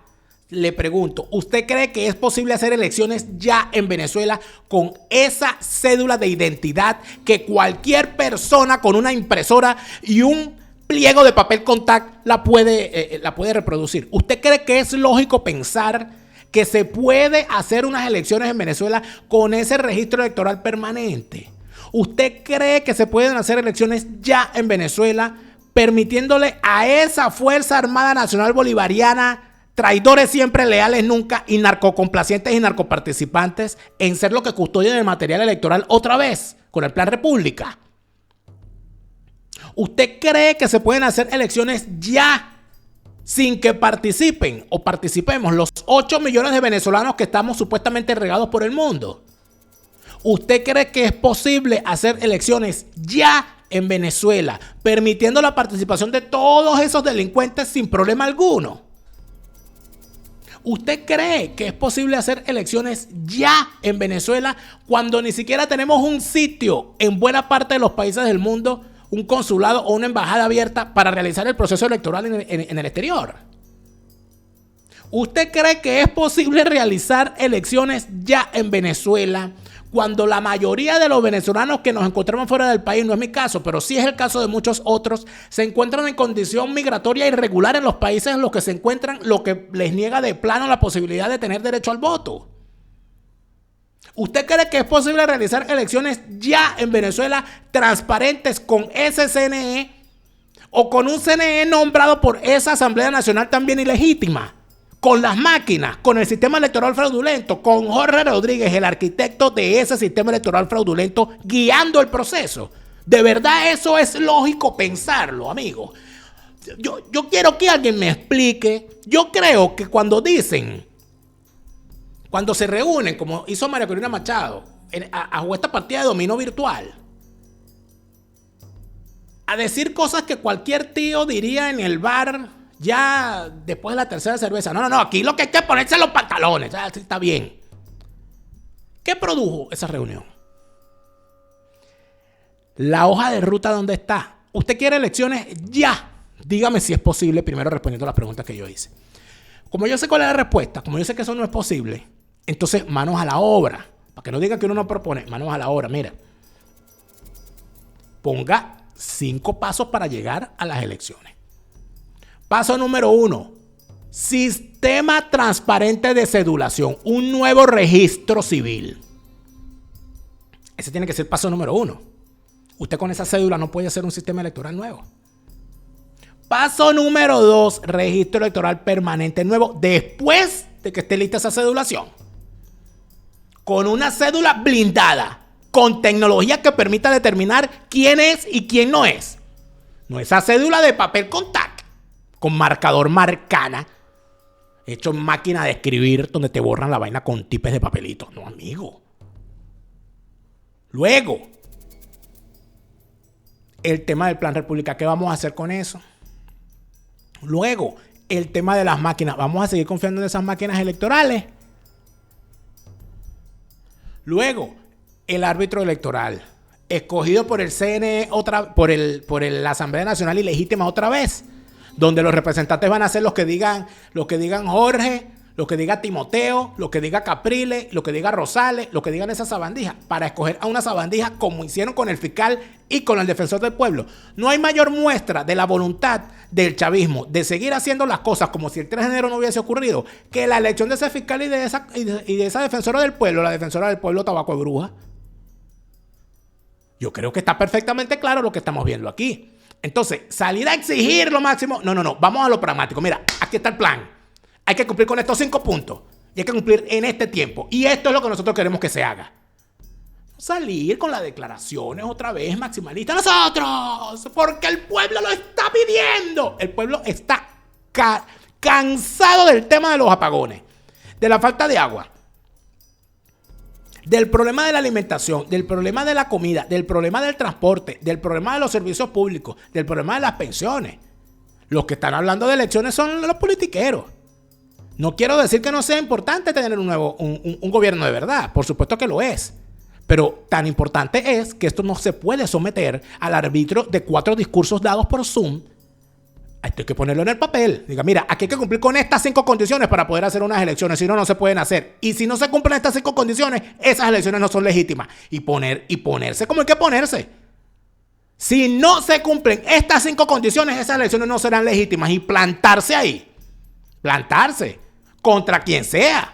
Le pregunto, ¿usted cree que es posible hacer elecciones ya en Venezuela con esa cédula de identidad que cualquier persona con una impresora y un pliego de papel contact la puede reproducir? ¿Usted cree que es lógico pensar que se puede hacer unas elecciones en Venezuela con ese registro electoral permanente? ¿Usted cree que se pueden hacer elecciones ya en Venezuela permitiéndole a esa Fuerza Armada Nacional Bolivariana, traidores siempre, leales nunca, y narcocomplacientes y narcoparticipantes, en ser lo que custodian el material electoral otra vez con el Plan República? ¿Usted cree que se pueden hacer elecciones ya sin que participen o participemos los 8 millones de venezolanos que estamos supuestamente regados por el mundo? ¿Usted cree que es posible hacer elecciones ya en Venezuela permitiendo la participación de todos esos delincuentes sin problema alguno? ¿Usted cree que es posible hacer elecciones ya en Venezuela cuando ni siquiera tenemos un sitio en buena parte de los países del mundo, un consulado o una embajada abierta para realizar el proceso electoral en el exterior? ¿Usted cree que es posible realizar elecciones ya en Venezuela cuando la mayoría de los venezolanos que nos encontramos fuera del país, no es mi caso, pero sí es el caso de muchos otros, se encuentran en condición migratoria irregular en los países en los que se encuentran, lo que les niega de plano la posibilidad de tener derecho al voto? ¿Usted cree que es posible realizar elecciones ya en Venezuela transparentes con ese CNE o con un CNE nombrado por esa Asamblea Nacional también ilegítima? Con las máquinas, con el sistema electoral fraudulento, con Jorge Rodríguez, el arquitecto de ese sistema electoral fraudulento, guiando el proceso. ¿De verdad eso es lógico pensarlo, amigo? Yo quiero que alguien me explique. Yo creo que cuando se reúnen, como hizo María Corina Machado, a jugar esta partida de dominó virtual, a decir cosas que cualquier tío diría en el bar ya después de la tercera cerveza. No, aquí lo que hay que ponerse los pantalones. Está bien. ¿Qué produjo esa reunión? La hoja de ruta, ¿dónde está? ¿Usted quiere elecciones ya? Dígame si es posible, primero respondiendo a las preguntas que yo hice. Como yo sé cuál es la respuesta, como yo sé que eso no es posible, entonces manos a la obra. Para que no diga que uno no propone, manos a la obra. Mira, ponga 5 pasos para llegar a las elecciones. Paso número 1, sistema transparente de cedulación, un nuevo registro civil. Ese tiene que ser paso número 1. Usted con esa cédula no puede hacer un sistema electoral nuevo. Paso número 2, registro electoral permanente nuevo después de que esté lista esa cedulación. Con una cédula blindada, con tecnología que permita determinar quién es y quién no es. No esa cédula de papel contact, con marcador marcana, hecho en máquina de escribir, donde te borran la vaina con tipes de papelitos. No, amigo. Luego, el tema del Plan República. ¿Qué vamos a hacer con eso? Luego, el tema de las máquinas. ¿Vamos a seguir confiando en esas máquinas electorales? Luego, el árbitro electoral, escogido por el CNE, por la Asamblea Nacional ilegítima otra vez, donde los representantes van a ser los que digan Jorge, lo que diga Timoteo, lo que diga Capriles, lo que diga Rosales, lo que digan esas sabandijas, para escoger a una sabandija como hicieron con el fiscal y con el defensor del pueblo. No hay mayor muestra de la voluntad del chavismo de seguir haciendo las cosas como si el 3 de enero no hubiese ocurrido, que la elección de ese fiscal y de esa defensora del pueblo, la defensora del pueblo Tabaco de Bruja. Yo creo que está perfectamente claro lo que estamos viendo aquí. Entonces, salir a exigir lo máximo, no, vamos a lo pragmático. Mira, aquí está el plan. Hay que cumplir con estos 5 puntos. Y hay que cumplir en este tiempo. Y esto es lo que nosotros queremos que se haga. Salir con las declaraciones otra vez maximalistas. ¡Nosotros! Porque el pueblo lo está pidiendo. El pueblo está cansado del tema de los apagones, de la falta de agua, del problema de la alimentación, del problema de la comida, del problema del transporte, del problema de los servicios públicos, del problema de las pensiones. Los que están hablando de elecciones son los politiqueros. No quiero decir que no sea importante tener un gobierno de verdad. Por supuesto que lo es. Pero tan importante es que esto no se puede someter al arbitrio de 4 discursos dados por Zoom. Esto hay que ponerlo en el papel. Diga, mira, aquí hay que cumplir con estas 5 condiciones para poder hacer unas elecciones. Si no, no se pueden hacer. Y si no se cumplen estas 5 condiciones, esas elecciones no son legítimas. Y ponerse como hay que ponerse. Si no se cumplen estas 5 condiciones, esas elecciones no serán legítimas. Y plantarse ahí. Plantarse. Contra quien sea.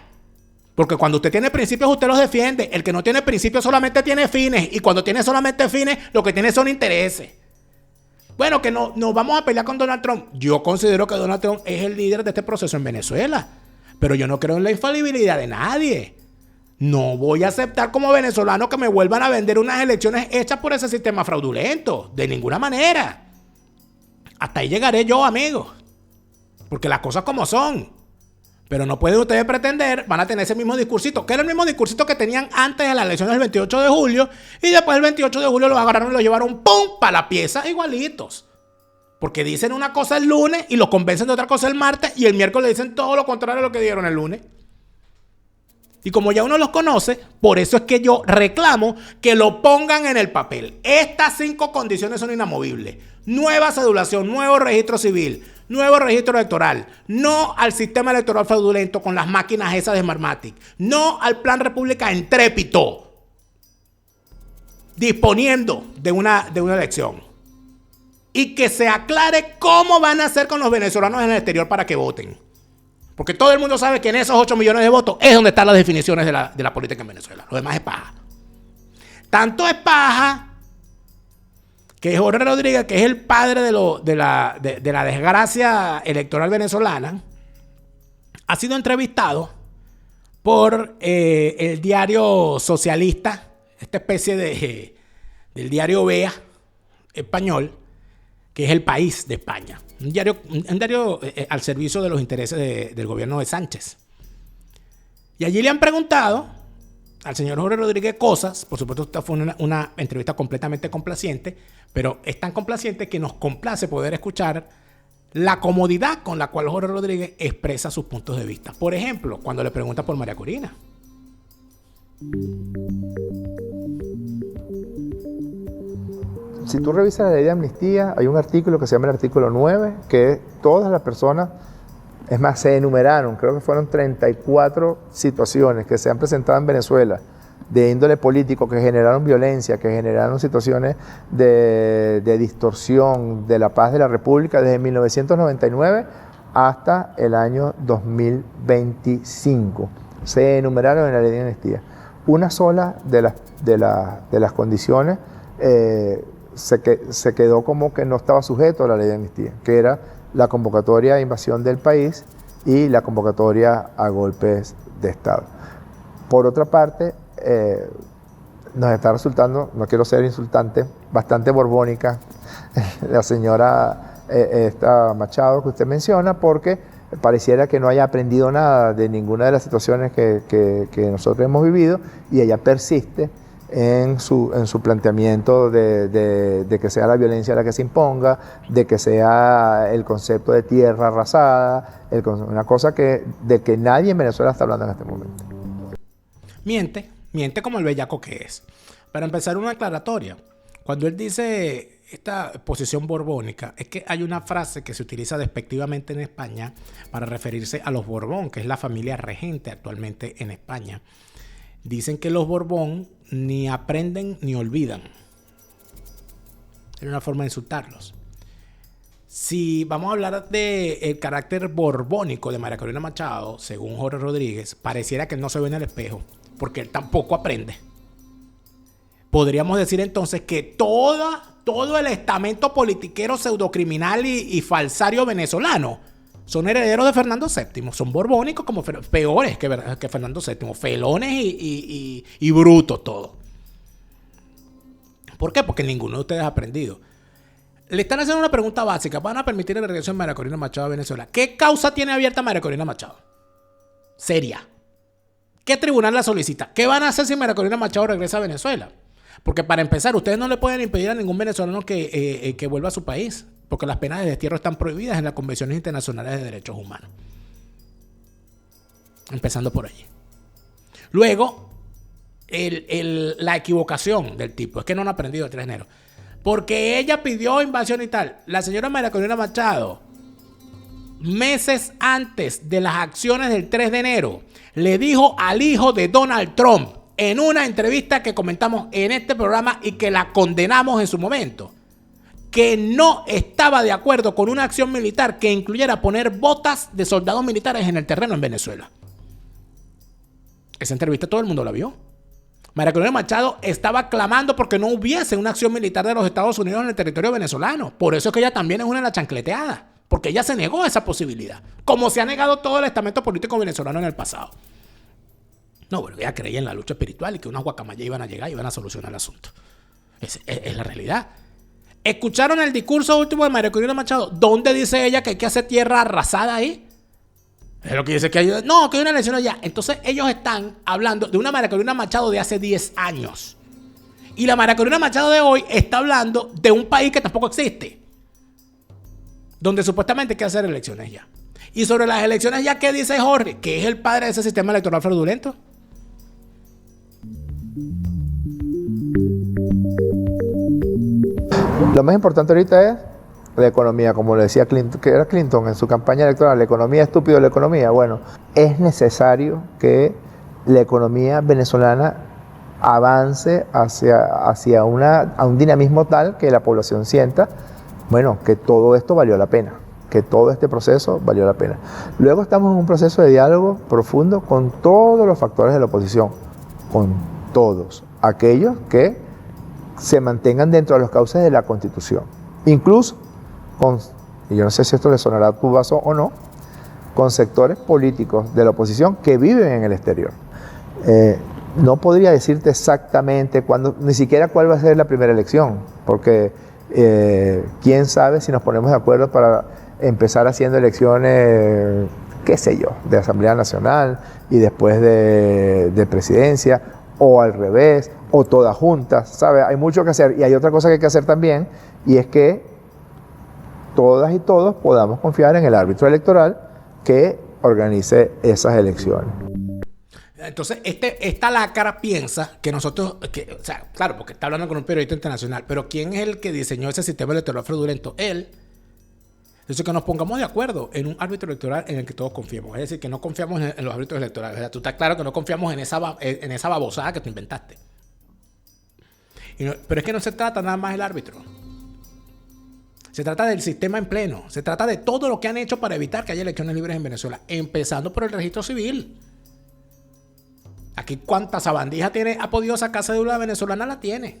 Porque cuando usted tiene principios, usted los defiende. El que no tiene principios solamente tiene fines. Y cuando tiene solamente fines, lo que tiene son intereses. Bueno, que no vamos a pelear con Donald Trump. Yo considero que Donald Trump es el líder de este proceso en Venezuela. Pero yo no creo en la infalibilidad de nadie. No voy a aceptar como venezolano que me vuelvan a vender unas elecciones hechas por ese sistema fraudulento. De ninguna manera. Hasta ahí llegaré yo, amigos. Porque las cosas como son. Pero no pueden ustedes pretender, van a tener ese mismo discursito, que era el mismo discursito que tenían antes de las elecciones del 28 de julio, y después del 28 de julio los agarraron y los llevaron ¡pum! Para la pieza igualitos. Porque dicen una cosa el lunes y los convencen de otra cosa el martes, y el miércoles dicen todo lo contrario a lo que dieron el lunes. Y como ya uno los conoce, por eso es que yo reclamo que lo pongan en el papel. Estas 5 condiciones son inamovibles. Nueva cedulación, nuevo registro civil, nuevo registro electoral, no al sistema electoral fraudulento con las máquinas esas de Smartmatic, no al plan República Entrépito, disponiendo de una elección. Y que se aclare cómo van a hacer con los venezolanos en el exterior para que voten. Porque todo el mundo sabe que en esos 8 millones de votos es donde están las definiciones de la política en Venezuela. Lo demás es paja. Tanto es paja que Jorge Rodríguez, que es el padre de la desgracia electoral venezolana, ha sido entrevistado por el diario socialista, esta especie del diario Vea español, que es El País de España. Un diario al servicio de los intereses del gobierno de Sánchez. Y allí le han preguntado al señor Jorge Rodríguez cosas. Por supuesto, esta fue una entrevista completamente complaciente, pero es tan complaciente que nos complace poder escuchar la comodidad con la cual Jorge Rodríguez expresa sus puntos de vista. Por ejemplo, cuando le pregunta por María Corina. Si tú revisas la ley de amnistía, hay un artículo que se llama el artículo 9, que todas las personas, es más, se enumeraron, creo que fueron 34 situaciones que se han presentado en Venezuela de índole político, que generaron violencia, que generaron situaciones de distorsión de la paz de la República desde 1999 hasta el año 2025. Se enumeraron en la ley de amnistía. Una sola de las condiciones se quedó como que no estaba sujeto a la ley de amnistía, que era la convocatoria a invasión del país y la convocatoria a golpes de Estado. Por otra parte, nos está resultando, no quiero ser insultante, bastante borbónica la señora Machado que usted menciona, porque pareciera que no haya aprendido nada de ninguna de las situaciones que nosotros hemos vivido, y ella persiste en su planteamiento de que sea la violencia la que se imponga, de que sea el concepto de tierra arrasada, una cosa de que nadie en Venezuela está hablando en este momento. Miente como el bellaco que es. Para empezar, una aclaratoria. Cuando él dice esta posición borbónica, es que hay una frase que se utiliza despectivamente en España para referirse a los Borbón, que es la familia regente actualmente en España. Dicen que los Borbón ni aprenden ni olvidan. Es una forma de insultarlos. Si vamos a hablar del carácter borbónico de María Corina Machado, según Jorge Rodríguez, pareciera que él no se ve en el espejo, porque él tampoco aprende. Podríamos decir entonces que todo el estamento politiquero, pseudocriminal y falsario venezolano son herederos de Fernando VII. Son borbónicos, como peores que Fernando VII. Felones y brutos todos. ¿Por qué? Porque ninguno de ustedes ha aprendido. Le están haciendo una pregunta básica. ¿Van a permitir el regreso de María Corina Machado a Venezuela? ¿Qué causa tiene abierta María Corina Machado? Seria. ¿Qué tribunal la solicita? ¿Qué van a hacer si María Corina Machado regresa a Venezuela? Porque para empezar, ustedes no le pueden impedir a ningún venezolano que vuelva a su país, porque las penas de destierro están prohibidas en las convenciones internacionales de derechos humanos. Empezando por allí. Luego, la equivocación del tipo, es que no han aprendido el 3 de enero. Porque ella pidió invasión y tal. La señora María Corina Machado, meses antes de las acciones del 3 de enero, le dijo al hijo de Donald Trump, en una entrevista que comentamos en este programa y que la condenamos en su momento, que no estaba de acuerdo con una acción militar que incluyera poner botas de soldados militares en el terreno en Venezuela. Esa entrevista todo el mundo la vio. María Corina Machado estaba clamando porque no hubiese una acción militar de los Estados Unidos en el territorio venezolano. Por eso es que ella también es una de las chancleteadas, porque ella se negó a esa posibilidad, como se ha negado todo el estamento político venezolano en el pasado. No, bueno, ella creía en la lucha espiritual y que unas guacamayas iban a llegar y iban a solucionar el asunto. Es la realidad. ¿Escucharon el discurso último de María Corina Machado? ¿Dónde dice ella que hay que hacer tierra arrasada ahí? Es lo que dice que hay una elección allá. Entonces ellos están hablando de una María Corina Machado de hace 10 años. Y la María Corina Machado de hoy está hablando de un país que tampoco existe, donde supuestamente hay que hacer elecciones ya. Y sobre las elecciones ya, ¿qué dice Jorge? Que es el padre de ese sistema electoral fraudulento. Lo más importante ahorita es la economía, como le decía Clinton, que era Clinton en su campaña electoral, la economía, estúpido la economía. Bueno, es necesario que la economía venezolana avance hacia un dinamismo tal que la población sienta, bueno, que todo esto valió la pena, que todo este proceso valió la pena. Luego estamos en un proceso de diálogo profundo con todos los factores de la oposición, con todos aquellos que se mantengan dentro de los cauces de la Constitución, incluso y yo no sé si esto le sonará a tu vaso o no, con sectores políticos de la oposición que viven en el exterior. No podría decirte exactamente cuándo, ni siquiera cuál va a ser la primera elección, porque quién sabe si nos ponemos de acuerdo para empezar haciendo elecciones, qué sé yo, de Asamblea Nacional y después de presidencia, o al revés, o todas juntas, ¿sabes? Hay mucho que hacer. Y hay otra cosa que hay que hacer también, y es que todas y todos podamos confiar en el árbitro electoral que organice esas elecciones. Entonces, esta lacra piensa que nosotros, o sea, claro, porque está hablando con un periodista internacional, pero ¿quién es el que diseñó ese sistema electoral fraudulento? Él. Entonces, que nos pongamos de acuerdo en un árbitro electoral en el que todos confiemos. Es decir, que no confiamos en los árbitros electorales. O sea, tú estás claro que no confiamos en esa babosada que tú inventaste. Pero es que no se trata nada más del árbitro. Se trata del sistema en pleno. Se trata de todo lo que han hecho para evitar que haya elecciones libres en Venezuela. Empezando por el registro civil. Aquí cuánta sabandija ha podido sacar cédula venezolana la tiene.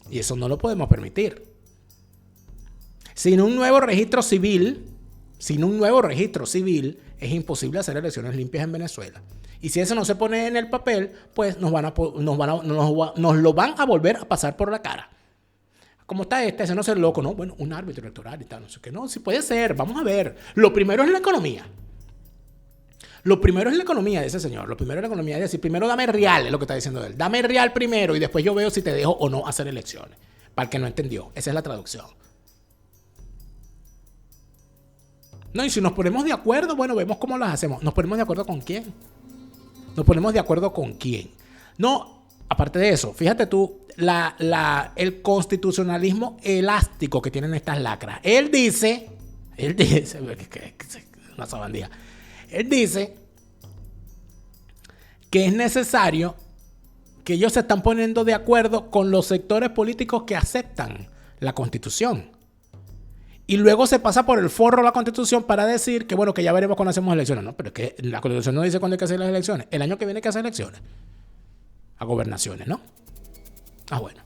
Y eso no lo podemos permitir. Sin un nuevo registro civil, es imposible hacer elecciones limpias en Venezuela. Y si eso no se pone en el papel, pues nos lo van a volver a pasar por la cara. ¿Cómo está ese no ser loco? No, bueno, un árbitro electoral y tal, no sé qué. No, sí puede ser, vamos a ver. Lo primero es la economía. Lo primero es la economía de ese señor. Lo primero es la economía. Es decir, primero dame real, es lo que está diciendo él. Dame real primero y después yo veo si te dejo o no hacer elecciones. Para el que no entendió. Esa es la traducción. No, y si nos ponemos de acuerdo, bueno, vemos cómo las hacemos. ¿Nos ponemos de acuerdo con quién? No, aparte de eso, fíjate tú, el constitucionalismo elástico que tienen estas lacras. Él dice, una sabandija. Él dice que es necesario que ellos se están poniendo de acuerdo con los sectores políticos que aceptan la Constitución. Y luego se pasa por el forro la Constitución para decir que, bueno, que ya veremos cuando hacemos elecciones. No, pero es que la Constitución no dice cuándo hay que hacer las elecciones. El año que viene hay que hacer elecciones. A gobernaciones, ¿no? Ah, bueno.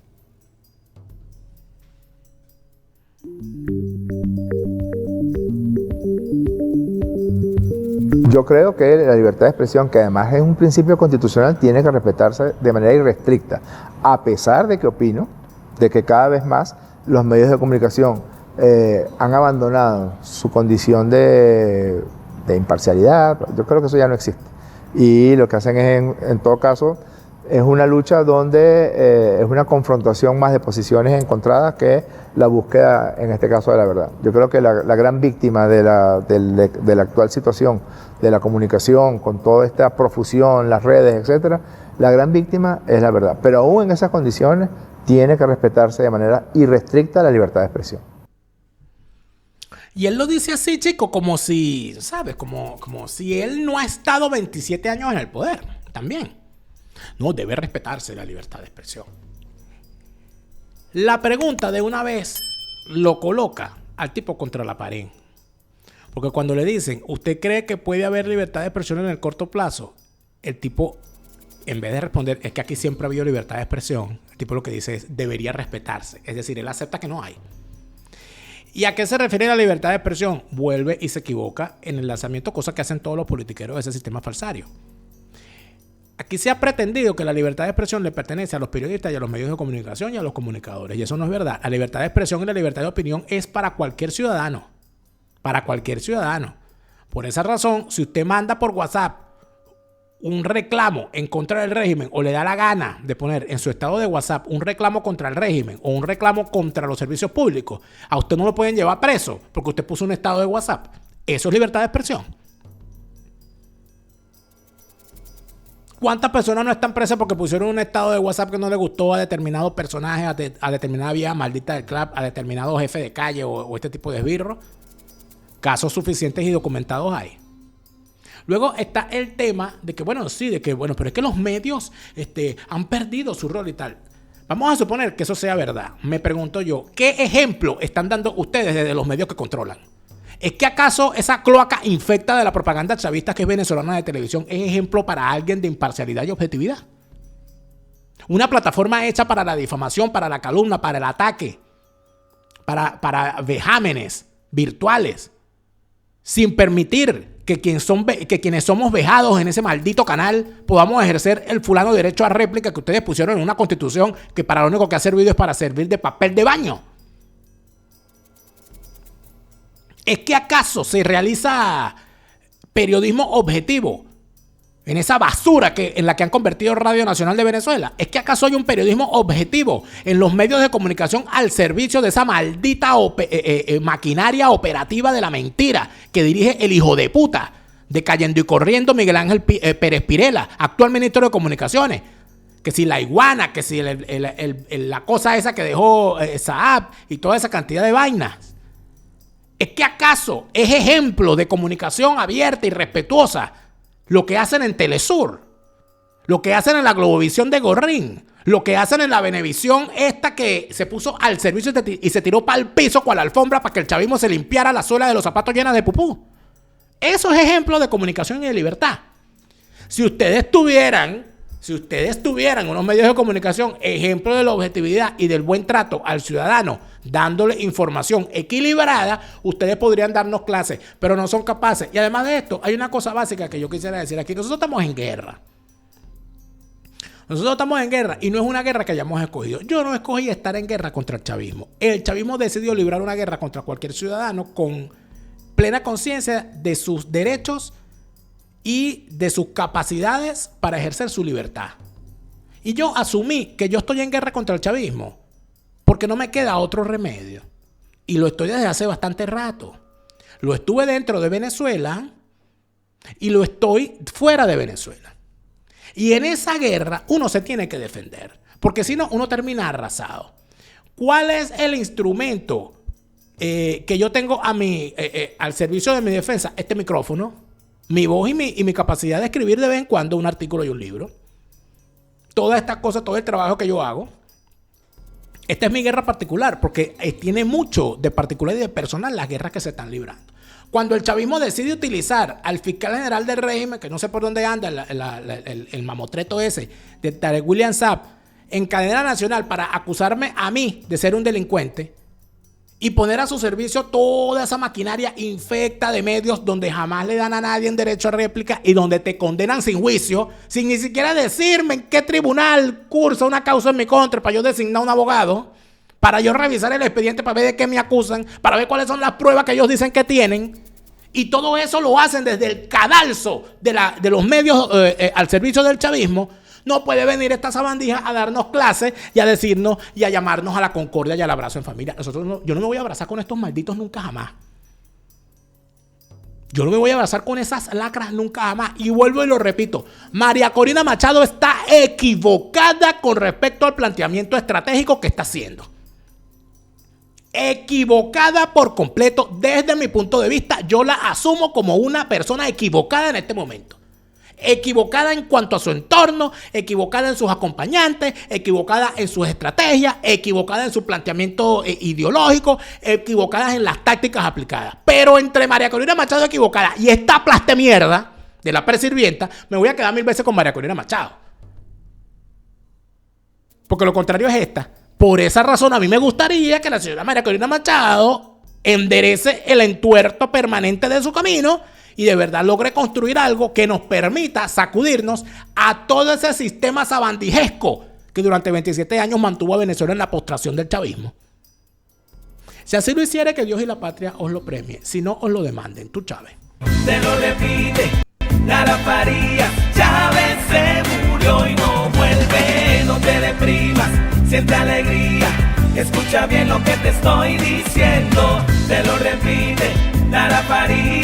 Yo creo que la libertad de expresión, que además es un principio constitucional, tiene que respetarse de manera irrestricta, a pesar de que opino de que cada vez más los medios de comunicación han abandonado su condición de imparcialidad. Yo creo que eso ya no existe. Y lo que hacen es, en todo caso, es una lucha donde es una confrontación más de posiciones encontradas que la búsqueda, en este caso, de la verdad. Yo creo que la gran víctima de la actual situación de la comunicación, con toda esta profusión, las redes, etcétera, la gran víctima es la verdad. Pero aún en esas condiciones tiene que respetarse de manera irrestricta la libertad de expresión. Y él lo dice así, chico, como si, ¿sabes? Como si él no ha estado 27 años en el poder, también. No, debe respetarse la libertad de expresión. La pregunta de una vez lo coloca al tipo contra la pared. Porque cuando le dicen, ¿usted cree que puede haber libertad de expresión en el corto plazo? El tipo, en vez de responder, es que aquí siempre ha habido libertad de expresión, el tipo lo que dice es, debería respetarse. Es decir, él acepta que no hay. ¿Y a qué se refiere la libertad de expresión? Vuelve y se equivoca en el lanzamiento, cosa que hacen todos los politiqueros de ese sistema falsario. Aquí se ha pretendido que la libertad de expresión le pertenece a los periodistas y a los medios de comunicación y a los comunicadores. Y eso no es verdad. La libertad de expresión y la libertad de opinión es para cualquier ciudadano. Para cualquier ciudadano. Por esa razón, si usted manda por WhatsApp un reclamo en contra del régimen o le da la gana de poner en su estado de WhatsApp un reclamo contra el régimen o un reclamo contra los servicios públicos, a usted no lo pueden llevar preso porque usted puso un estado de WhatsApp. Eso es libertad de expresión. ¿Cuántas personas no están presas porque pusieron un estado de WhatsApp que no le gustó a determinados personajes, a determinada vía maldita del club, a determinado jefe de calle o este tipo de esbirros? Casos suficientes y documentados hay. Luego está el tema de que, bueno, sí, pero es que los medios han perdido su rol y tal. Vamos a suponer que eso sea verdad. Me pregunto yo, ¿qué ejemplo están dando ustedes desde los medios que controlan? ¿Es que acaso esa cloaca infecta de la propaganda chavista que es venezolana de televisión es ejemplo para alguien de imparcialidad y objetividad? Una plataforma hecha para la difamación, para la calumnia, para el ataque, para vejámenes virtuales, sin permitir que quienes somos vejados en ese maldito canal podamos ejercer el fulano derecho a réplica que ustedes pusieron en una constitución que para lo único que ha servido es para servir de papel de baño. ¿Es que acaso se realiza periodismo objetivo en esa basura en la que han convertido Radio Nacional de Venezuela? ¿Es que acaso hay un periodismo objetivo en los medios de comunicación al servicio de esa maldita maquinaria operativa de la mentira que dirige el hijo de puta de Cayendo y Corriendo Miguel Ángel Pérez Pirela, actual ministro de Comunicaciones? Que si la iguana, que si la cosa esa que dejó Saab y toda esa cantidad de vainas. ¿Es que acaso es ejemplo de comunicación abierta y respetuosa lo que hacen en Telesur? Lo que hacen en la Globovisión de Gorrín. Lo que hacen en la Venevisión esta que se puso al servicio y se tiró para el piso con la alfombra para que el chavismo se limpiara la suela de los zapatos llenas de pupú. Eso es ejemplo de comunicación y de libertad. Si ustedes tuvieran unos medios de comunicación ejemplo de la objetividad y del buen trato al ciudadano, dándole información equilibrada, ustedes podrían darnos clases, pero no son capaces. Y además de esto, hay una cosa básica que yo quisiera decir aquí. Nosotros estamos en guerra. Nosotros estamos en guerra y no es una guerra que hayamos escogido. Yo no escogí estar en guerra contra el chavismo. El chavismo decidió librar una guerra contra cualquier ciudadano con plena conciencia de sus derechos y de sus capacidades para ejercer su libertad. Y yo asumí que yo estoy en guerra contra el chavismo porque no me queda otro remedio. Y lo estoy desde hace bastante rato. Lo estuve dentro de Venezuela y lo estoy fuera de Venezuela. Y en esa guerra uno se tiene que defender, porque si no uno termina arrasado. ¿Cuál es el instrumento que yo tengo al servicio de mi defensa? Este micrófono, mi voz y mi capacidad de escribir de vez en cuando un artículo y un libro. Todas estas cosas, todo el trabajo que yo hago. Esta es mi guerra particular, porque tiene mucho de particular y de personal las guerras que se están librando. Cuando el chavismo decide utilizar al fiscal general del régimen, que no sé por dónde anda, el mamotreto ese, de Tarek William Saab, en cadena nacional para acusarme a mí de ser un delincuente y poner a su servicio toda esa maquinaria infecta de medios donde jamás le dan a nadie en derecho a réplica y donde te condenan sin juicio, sin ni siquiera decirme en qué tribunal cursa una causa en mi contra para yo designar un abogado, para yo revisar el expediente para ver de qué me acusan, para ver cuáles son las pruebas que ellos dicen que tienen Y todo eso lo hacen desde el cadalso de los medios al servicio del chavismo. No puede venir esta sabandija a darnos clases y a decirnos y a llamarnos a la concordia y al abrazo en familia. Yo no me voy a abrazar con estos malditos nunca jamás. Yo no me voy a abrazar con esas lacras nunca jamás. Y vuelvo y lo repito. María Corina Machado está equivocada con respecto al planteamiento estratégico que está haciendo. Equivocada por completo. Desde mi punto de vista, yo la asumo como una persona equivocada en este momento. Equivocada en cuanto a su entorno, equivocada en sus acompañantes, equivocada en sus estrategias, equivocada en su planteamiento ideológico, equivocada en las tácticas aplicadas. Pero entre María Corina Machado equivocada y esta plaste mierda de la presirvienta, me voy a quedar 1000 veces con María Corina Machado. Porque lo contrario es esta. Por esa razón, a mí me gustaría que la señora María Corina Machado enderece el entuerto permanente de su camino y de verdad logre construir algo que nos permita sacudirnos a todo ese sistema sabandijesco que durante 27 años mantuvo a Venezuela en la postración del chavismo. Si así lo hiciere, que Dios y la patria os lo premie. Si no, os lo demanden. Tú, Chávez. Te lo repite, Lara Farías. Chávez se murió y no vuelve. No te deprimas, siente alegría. Escucha bien lo que te estoy diciendo. Te lo repite, Lara Farías.